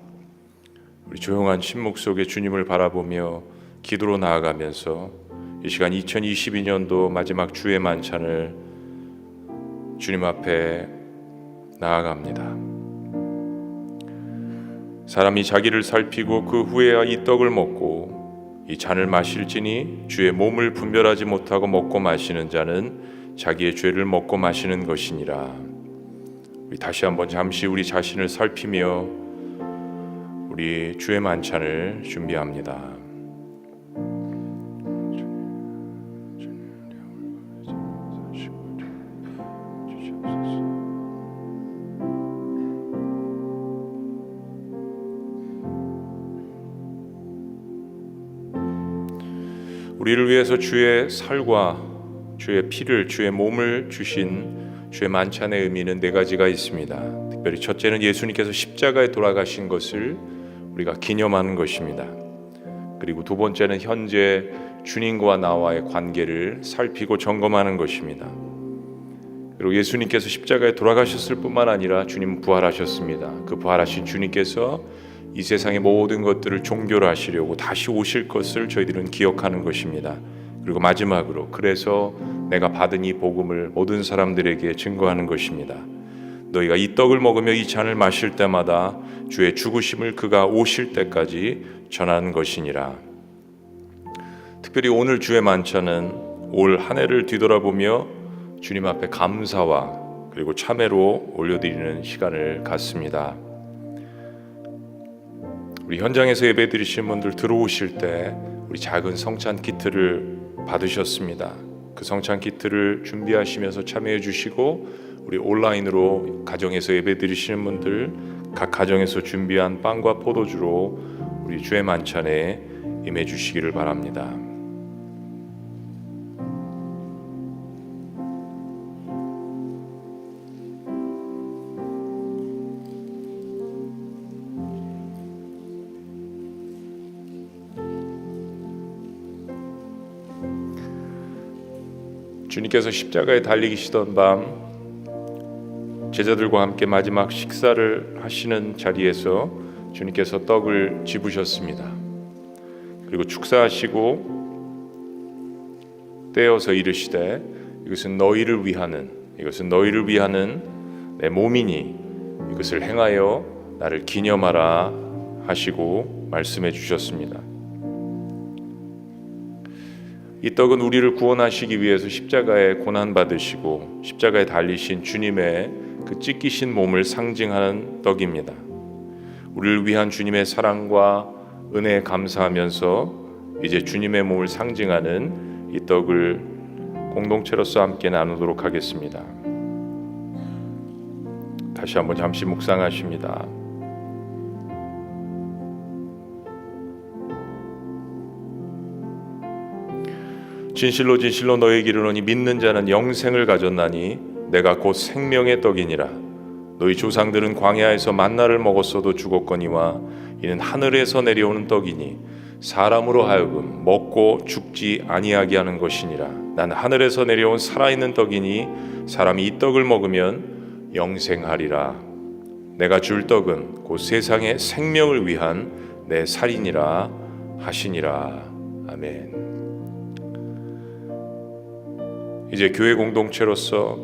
우리 조용한 침묵 속에 주님을 바라보며 기도로 나아가면서 이 시간 2022년도 마지막 주의 만찬을 주님 앞에 나아갑니다. 사람이 자기를 살피고 그 후에야 이 떡을 먹고 이 잔을 마실지니 주의 몸을 분별하지 못하고 먹고 마시는 자는 자기의 죄를 먹고 마시는 것이니라. 우리 다시 한번 잠시 우리 자신을 살피며 우리 주의 만찬을 준비합니다. 우리를 위해서 주의 살과 주의 피를, 주의 몸을 주신 주의 만찬의 의미는 네 가지가 있습니다. 특별히 첫째는 예수님께서 십자가에 돌아가신 것을 우리가 기념하는 것입니다. 그리고 두 번째는 현재 주님과 나와의 관계를 살피고 점검하는 것입니다. 그리고 예수님께서 십자가에 돌아가셨을 뿐만 아니라 주님은 부활하셨습니다. 그 부활하신 주님께서 이 세상의 모든 것들을 종교로 하시려고 다시 오실 것을 저희들은 기억하는 것입니다. 그리고 마지막으로 그래서 내가 받은 이 복음을 모든 사람들에게 증거하는 것입니다. 너희가 이 떡을 먹으며 이 잔을 마실 때마다 주의 죽으심을 그가 오실 때까지 전하는 것이니라. 특별히 오늘 주의 만찬은 올 한 해를 뒤돌아보며 주님 앞에 감사와 그리고 참회로 올려드리는 시간을 갖습니다. 우리 현장에서 예배 드리신 분들 들어오실 때 우리 작은 성찬 키트를 받으셨습니다. 그 성찬 키트를 준비하시면서 참여해 주시고 우리 온라인으로 가정에서 예배 드리시는 분들 각 가정에서 준비한 빵과 포도주로 우리 주의 만찬에 임해 주시기를 바랍니다. 주님께서 십자가에 달리시던 밤 제자들과 함께 마지막 식사를 하시는 자리에서 주님께서 떡을 집으셨습니다. 그리고 축사하시고 떼어서 이르시되 이것은 너희를 위하는 내 몸이니 이것을 행하여 나를 기념하라 하시고 말씀해 주셨습니다. 이 떡은 우리를 구원하시기 위해서 십자가에 고난받으시고 십자가에 달리신 주님의 그 찢기신 몸을 상징하는 떡입니다. 우리를 위한 주님의 사랑과 은혜에 감사하면서 이제 주님의 몸을 상징하는 이 떡을 공동체로서 함께 나누도록 하겠습니다. 다시 한번 잠시 묵상하십니다. 진실로 진실로 너희에게 이르노니 믿는 자는 영생을 가졌나니 내가 곧 생명의 떡이니라. 너희 조상들은 광야에서 만나를 먹었어도 죽었거니와 이는 하늘에서 내려오는 떡이니 사람으로 하여금 먹고 죽지 아니하게 하는 것이니라. 나는 하늘에서 내려온 살아있는 떡이니 사람이 이 떡을 먹으면 영생하리라. 내가 줄 떡은 곧 세상의 생명을 위한 내 살이니라 하시니라. 아멘. 이제 교회 공동체로서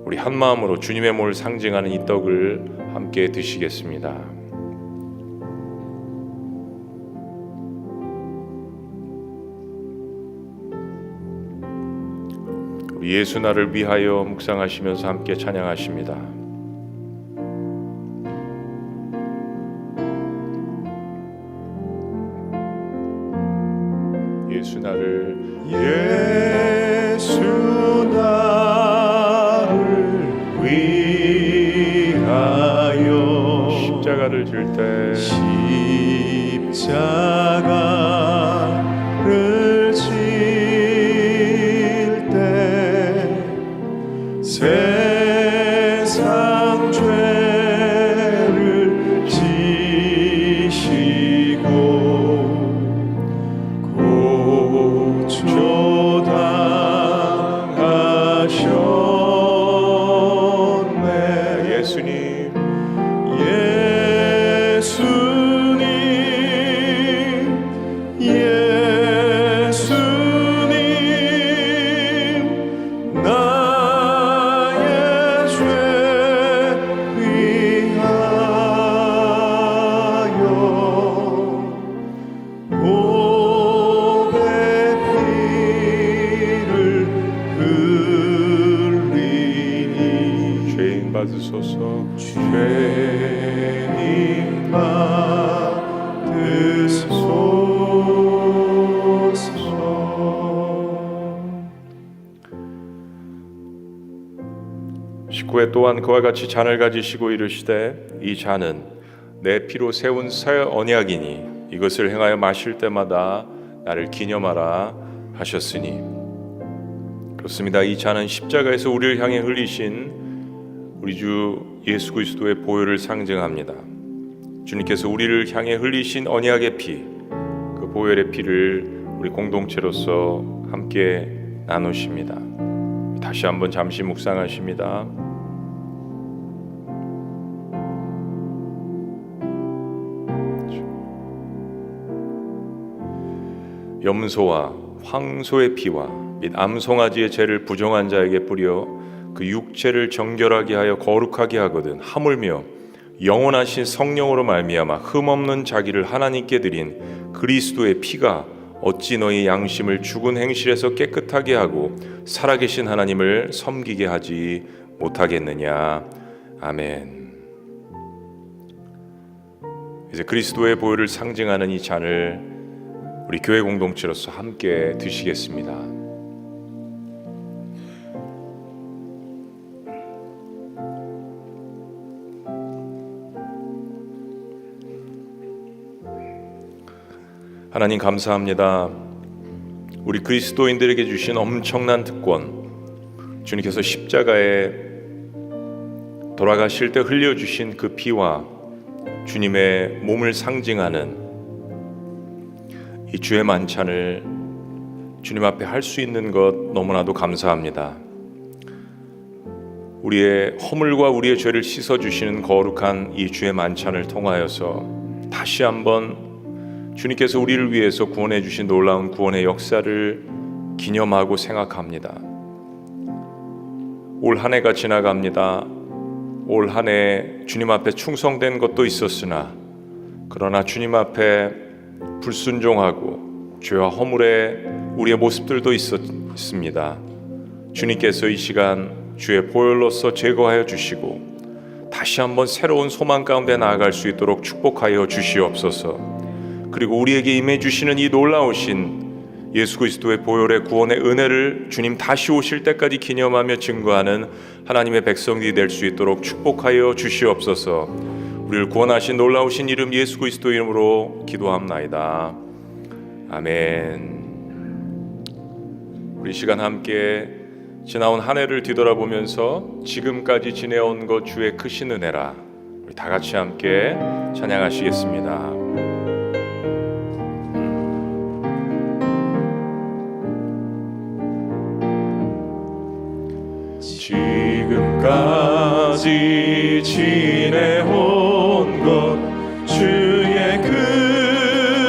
우리 한 마음으로 주님의 몸을 상징하는 이 떡을 함께 드시겠습니다. 우리 예수 나를 위하여 묵상하시면서 함께 찬양하십니다. 예수 나를 위하여 십자가를 질 때 십자가를 질 때 세상 죄를 지시고 고초당하셨네. 예수님 나의 죄 위하여 보배 피를 흘리니 죄인 받으소서. 죄인 받으소서. 19회 또한 그와 같이 잔을 가지시고 이르시되 이 잔은 내 피로 세운 새 언약이니 이것을 행하여 마실 때마다 나를 기념하라 하셨으니. 그렇습니다. 이 잔은 십자가에서 우리를 향해 흘리신 우리 주 예수 그리스도의 보혈을 상징합니다. 주님께서 우리를 향해 흘리신 언약의 피, 그 보혈의 피를 우리 공동체로서 함께 나누십니다. 다시 한번 잠시 묵상하십니다. 염소와 황소의 피와 및 암송아지의 죄를 부정한 자에게 뿌려 그 육체를 정결하게 하여 거룩하게 하거든 하물며 영원하신 성령으로 말미암아 흠없는 자기를 하나님께 드린 그리스도의 피가 어찌 너희 양심을 죽은 행실에서 깨끗하게 하고 살아계신 하나님을 섬기게 하지 못하겠느냐. 아멘. 이제 그리스도의 보혈을 상징하는 이 잔을 우리 교회 공동체로서 함께 드시겠습니다. 하나님 감사합니다. 우리 그리스도인들에게 주신 엄청난 특권, 주님께서 십자가에 돌아가실 때 흘려주신 그 피와 주님의 몸을 상징하는 이 주의 만찬을 주님 앞에 할 수 있는 것 너무나도 감사합니다. 우리의 허물과 우리의 죄를 씻어주시는 거룩한 이 주의 만찬을 통하여서 다시 한번 주님께서 우리를 위해서 구원해 주신 놀라운 구원의 역사를 기념하고 생각합니다. 올 한 해가 지나갑니다. 올 한 해 주님 앞에 충성된 것도 있었으나 그러나 주님 앞에 불순종하고 죄와 허물의 우리의 모습들도 있습니다. 주님께서 이 시간 주의 보혈로서 제거하여 주시고 다시 한번 새로운 소망 가운데 나아갈 수 있도록 축복하여 주시옵소서. 그리고 우리에게 임해 주시는 이 놀라우신 예수 그리스도의 보혈의 구원의 은혜를 주님 다시 오실 때까지 기념하며 증거하는 하나님의 백성들이 될 수 있도록 축복하여 주시옵소서. 우리를 구원하신 놀라우신 이름 예수 그리스도 이름으로 기도합나이다. 아멘. 우리 시간 함께 지나온 한 해를 뒤돌아보면서 지금까지 지내온 것 주의 크신 은혜라. 우리 다 같이 함께 찬양하시겠습니다. 지금까지 지내온 것 주의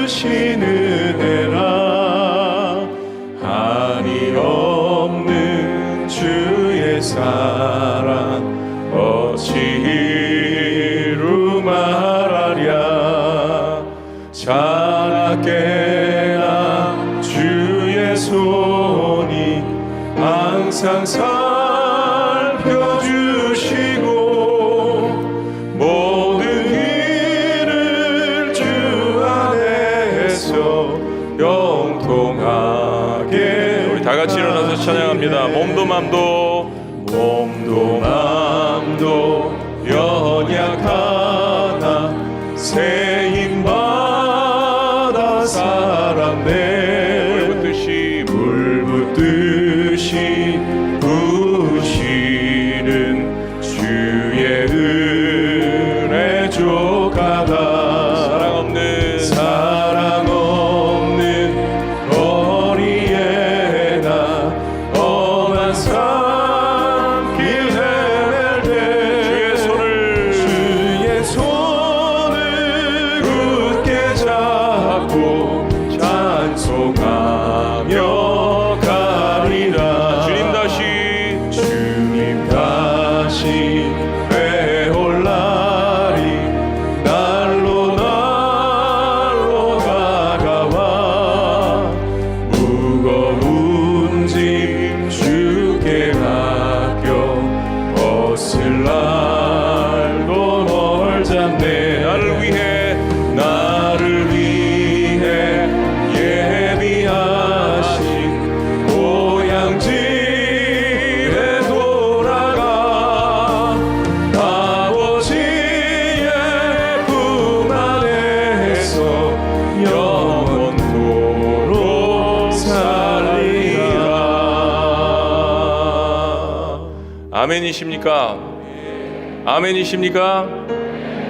크신 은혜라. 한이 없는 주의 사랑 어찌 이루 말하랴. 자나깨나 주의 손이 항상 살펴주시고 모든 일을 주 안에서 영통하게. 우리 다 같이 일어나서 찬양합니다. 몸도 맘도 연약하나 새 힘 받아 살았네. 물 붓듯이 부시는 주의 은혜 족하다. 사랑 없는 거리에나 엄한 산길 헤맬 때 주의 손을 굳게 잡고 찬송하며 가리라. 주님 다시 되올 날이 날로 다가와 무거운 짐 주께 맡겨 벗을 날도 널 잡네. 나를 위해 예비하신 고향 집에 돌아가 아버지의 품 안에서 영원토록 살리라. 아멘이십니까? 아멘이십니까?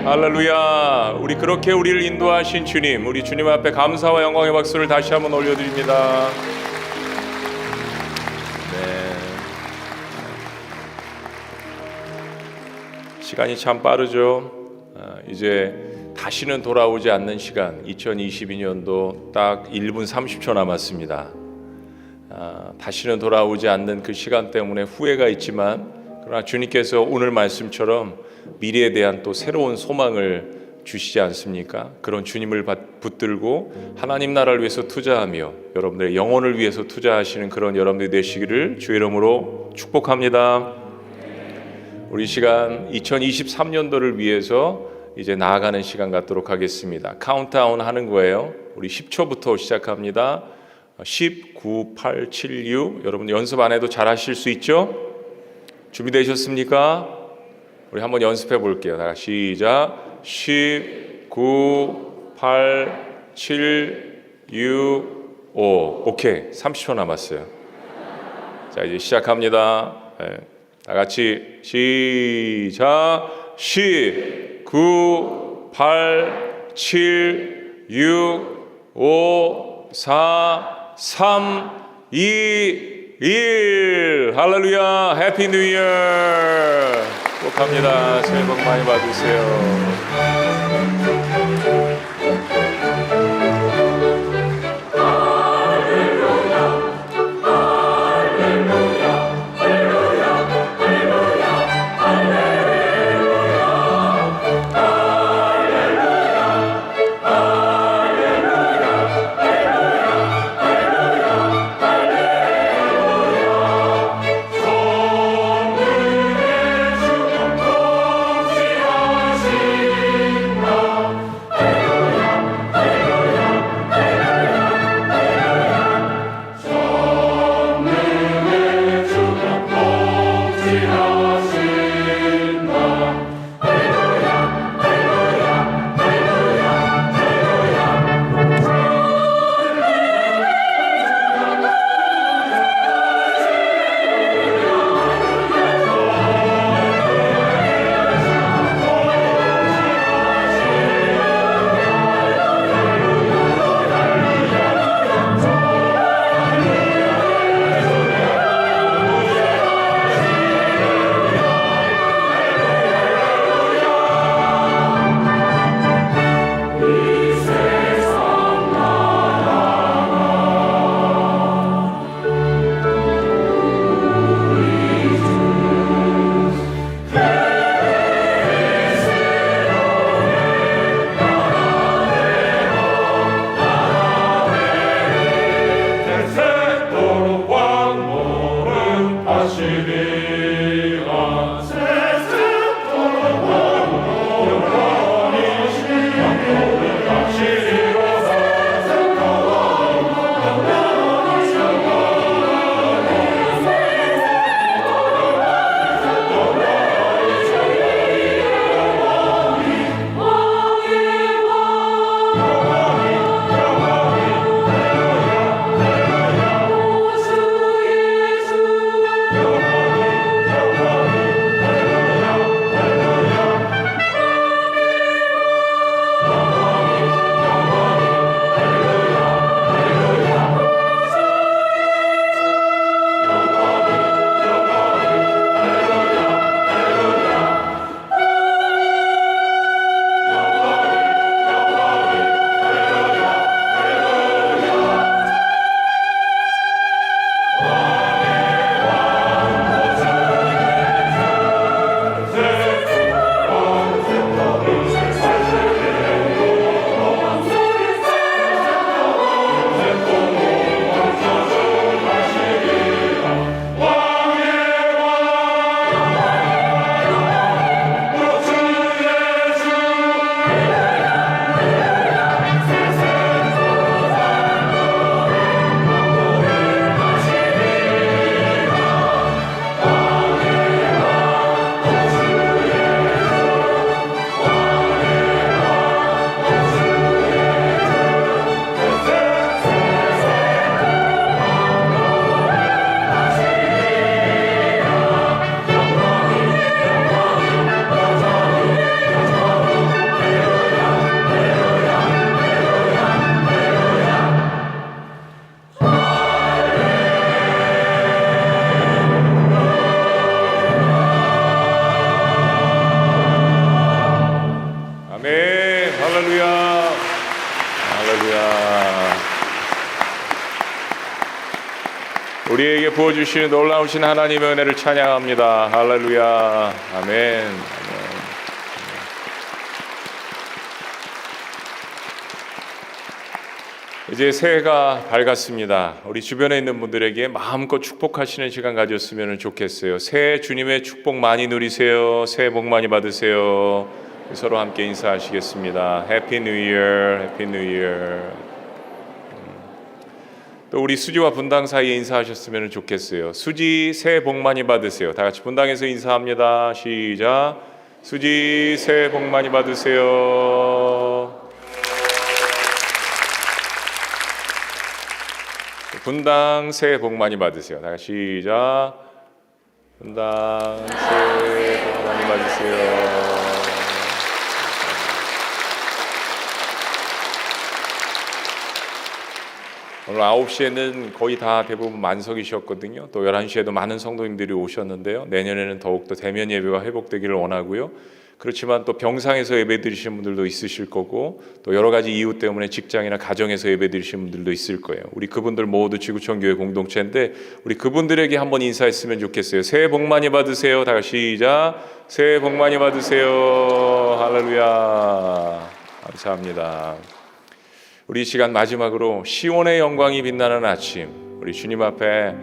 할렐루야. 우리 그렇게 우리를 인도하신 주님, 우리 주님 앞에 감사와 영광의 박수를 다시 한번 올려드립니다. 네. 시간이 참 빠르죠. 이제 다시는 돌아오지 않는 시간, 2022년도 딱 1분 30초 남았습니다. 다시는 돌아오지 않는 그 시간 때문에 후회가 있지만, 그러나 주님께서 오늘 말씀처럼 미래에 대한 또 새로운 소망을 주시지 않습니까? 그런 주님을 붙들고 하나님 나라를 위해서 투자하며 여러분들의 영혼을 위해서 투자하시는 그런 여러분들이 되시기를 주의 이름으로 축복합니다. 우리 시간 2023년도를 위해서 이제 나아가는 시간 갖도록 하겠습니다. 카운트다운 하는 거예요. 우리 10초부터 시작합니다. 10, 9, 8, 7, 6. 여러분 연습 안 해도 잘 하실 수 있죠? 준비되셨습니까? 우리 한번 연습해 볼게요. 다 같이 시작. 10, 9, 8, 7, 6, 5. 오케이. 30초 남았어요. 자, 이제 시작합니다. 네. 다 같이 시작. 10, 9, 8, 7, 6, 5, 4, 3, 2, 1. 할렐루야. 해피 뉴 이어. 축복합니다. 새해 복 많이 받으세요. 우리에게 부어주시는 놀라우신 하나님의 은혜를 찬양합니다. 할렐루야. 아멘. 이제 새해가 밝았습니다. 우리 주변에 있는 분들에게 마음껏 축복하시는 시간 가졌으면 좋겠어요. 새해 주님의 축복 많이 누리세요. 새해 복 많이 받으세요. 서로 함께 인사하시겠습니다. 해피 뉴 이어, 해피 뉴 이어. 또 우리 수지와 분당 사이에 인사하셨으면 좋겠어요. 수지 새해 복 많이 받으세요. 다 같이 분당에서 인사합니다. 시작. 수지 새해 복 많이 받으세요. 분당 새해 복 많이 받으세요. 다 같이 시작. 분당 새해 복 많이 받으세요. 오늘 9시에는 거의 다 대부분 만석이셨거든요. 또 11시에도 많은 성도님들이 오셨는데요. 내년에는 더욱더 대면 예배가 회복되기를 원하고요. 그렇지만 또 병상에서 예배드리시는 분들도 있으실 거고, 또 여러 가지 이유 때문에 직장이나 가정에서 예배드리시는 분들도 있을 거예요. 우리 그분들 모두 지구촌교회 공동체인데 우리 그분들에게 한번 인사했으면 좋겠어요. 새해 복 많이 받으세요. 다 같이 시작. 새해 복 많이 받으세요. 할렐루야. 감사합니다. 우리 이 시간 마지막으로 시온의 영광이 빛나는 아침, 우리 주님 앞에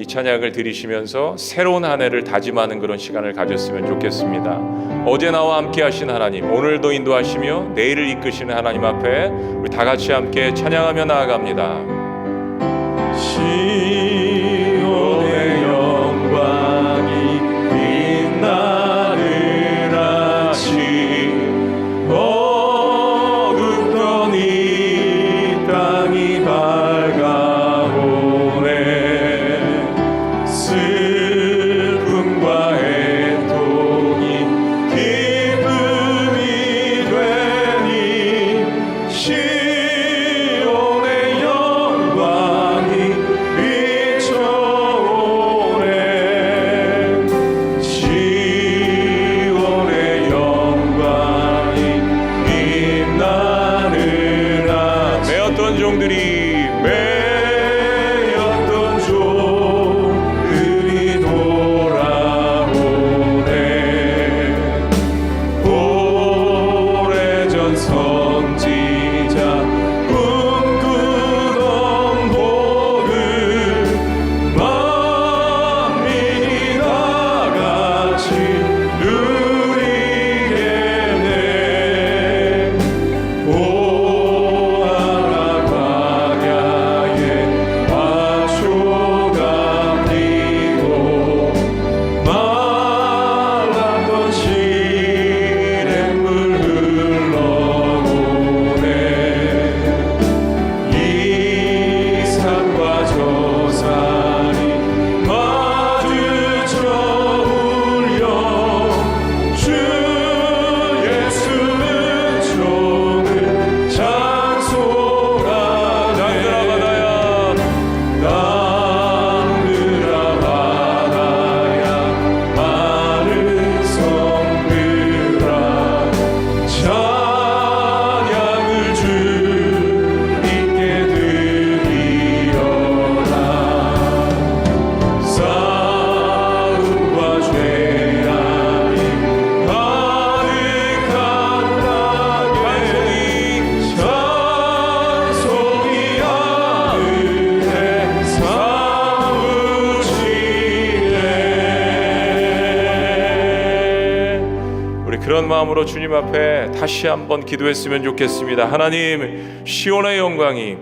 이 찬양을 드리시면서 새로운 한 해를 다짐하는 그런 시간을 가졌으면 좋겠습니다. 어제 나와 함께 하신 하나님, 오늘도 인도하시며 내일을 이끄시는 하나님 앞에 우리 다 같이 함께 찬양하며 나아갑니다. 시온의 영광이 빛나는 아침, 어둡던 이 땅이 밝아오네. 슬픔과 애통이 기쁨이 되니 시온의 영광이 비춰오네. 시온의 영광이 빛나는 아침. 매었던 종들이 돌아오네. 오래전 선지자 꿈꾸던 복을 만민이 다같이 누리겠네. 오하라 광야에 화초가 피고 말랐던 시냇물 흘러오네. 이 산과 저 산이 마주쳐 울려 주 예수는 종을 찬송하네. 땅들아 바다야 마른 성들아 찬양을 주님께 드리어라. 싸움과 죄악이 가득한 땅에 찬송이 하늘에 사무치네. 우리 그런 마음으로 주님 앞에 다시 한번 기도했으면 좋겠습니다. 하나님, 시온의 영광이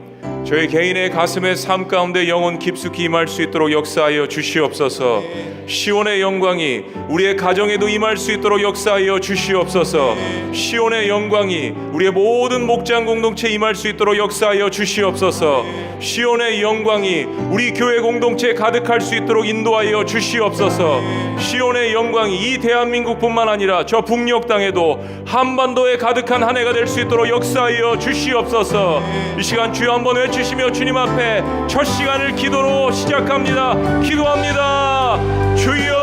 저희 개인의 가슴의 삶 가운데 영혼 깊숙이 임할 수 있도록 역사하여 주시옵소서. 시온의 영광이 우리의 가정에도 임할 수 있도록 역사하여 주시옵소서. 시온의 영광이 우리의 모든 목장 공동체에 임할 수 있도록 역사하여 주시옵소서. 시온의 영광이 우리 교회 공동체에 가득할 수 있도록 인도하여 주시옵소서. 시온의 영광이 이 대한민국뿐만 아니라 저 북녘 땅에도 한반도에 가득한 한 해가 될 수 있도록 역사하여 주시옵소서. 이 시간 주여 한번 외치시며 주님 앞에 첫 시간을 기도로 시작합니다. 기도합니다. 주여,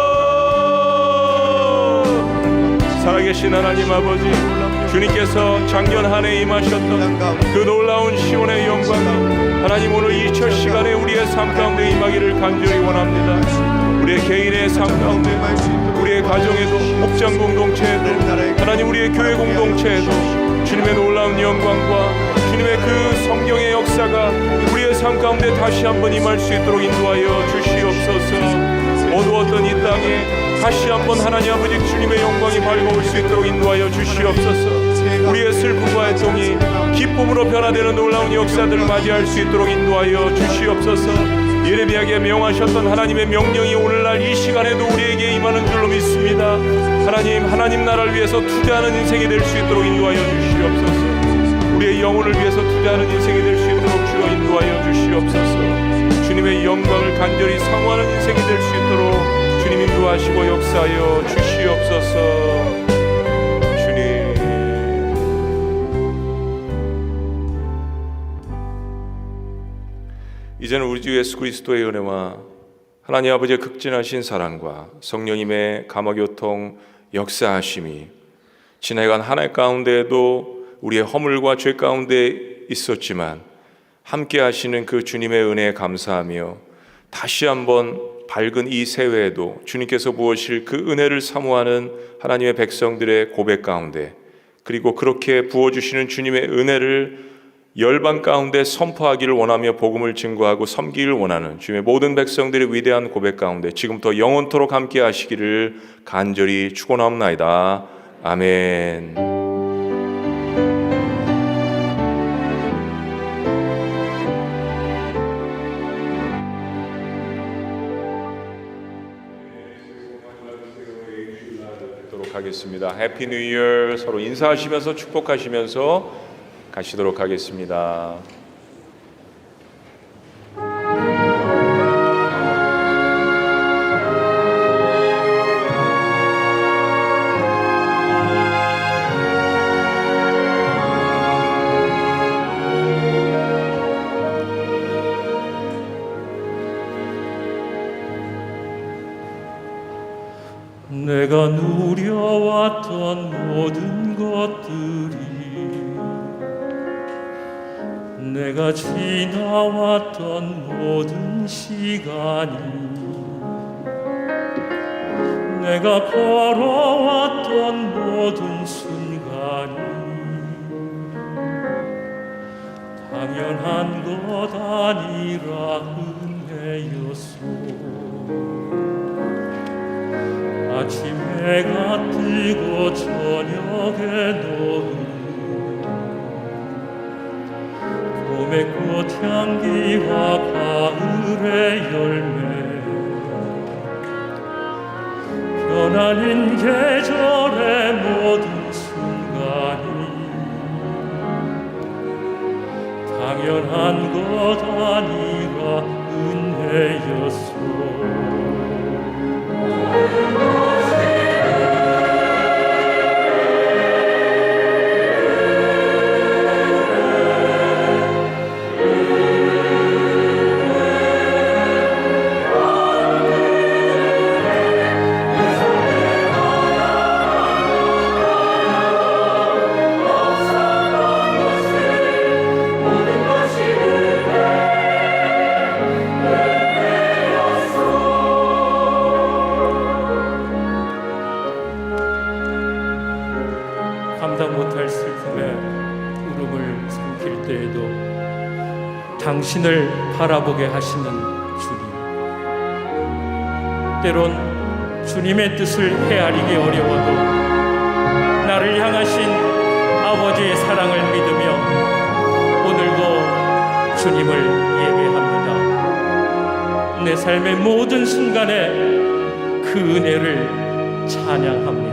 살아계신 하나님 아버지, 놀랍습니다. 주님께서 작년 한 해 임하셨던 그 놀라운 시온의 영광 하나님 오늘 이 첫 시간에 우리의 삶 가운데 임하기를 간절히 원합니다. 우리의 개인의 삶 가운데, 우리의 가정에도, 목장 공동체에도, 하나님 우리의 교회 공동체에도 주님의 놀라운 영광과 주님의 그 성령의 역사가 우리의 삶 가운데 다시 한번 임할 수 있도록 인도하여 주시옵소서. 어두웠던 이 땅에 다시 한번 하나님 아버지 주님의 영광이 밝아올 수 있도록 인도하여 주시옵소서. 우리의 슬픔과 애통이 기쁨으로 변화되는 놀라운 역사들을 맞이할 수 있도록 인도하여 주시옵소서. 예레미야에게 명하셨던 하나님의 명령이 오늘날 이 시간에도 우리에게 임하는 줄로 믿습니다. 하나님 나라를 위해서 투자하는 인생이 될 수 있도록 인도하여 주시옵소서. 우리의 영혼을 위해서 투자하는 인생이 될 수 있도록 주여 인도하여 주시옵소서. 주님의 영광을 간절히 사모하는 인생이 될 수 있도록 주님 인도하시고 역사하여 주시옵소서. 주님. 이제는 우리 주 예수 그리스도의 은혜와 하나님 아버지의 극진하신 사랑과 성령님의 감화교통 역사하심이 지나간 한 해 가운데에도 우리의 허물과 죄 가운데 있었지만 함께 하시는 그 주님의 은혜에 감사하며 다시 한번 밝은 이 새해에도 주님께서 부으실 그 은혜를 사모하는 하나님의 백성들의 고백 가운데, 그리고 그렇게 부어주시는 주님의 은혜를 열방 가운데 선포하기를 원하며 복음을 증거하고 섬기기를 원하는 주님의 모든 백성들의 위대한 고백 가운데 지금부터 영원토록 함께 하시기를 간절히 축원하옵나이다. 아멘. 하겠습니다. 해피 뉴 이어 서로 인사하시면서 축복하시면서 가시도록 하겠습니다. 내가 누려왔던 모든 것들이, 내가 지나왔던 모든 시간이, 내가 걸어왔던 모든 순간이 당연한 것 아니라 은혜였소. 아침 해가 뜨고 저녁에 노을, 봄의 꽃향기와 가을의 열매, 변하는 계절의 모든 순간이 당연한 것 아니라 은혜였소. 감당 못할 슬픔에 울음을 삼킬 때에도 당신을 바라보게 하시는 주님, 때론 주님의 뜻을 헤아리기 어려워도 나를 향하신 아버지의 사랑을 믿으며 오늘도 주님을 예배합니다. 내 삶의 모든 순간에 그 은혜를 찬양합니다.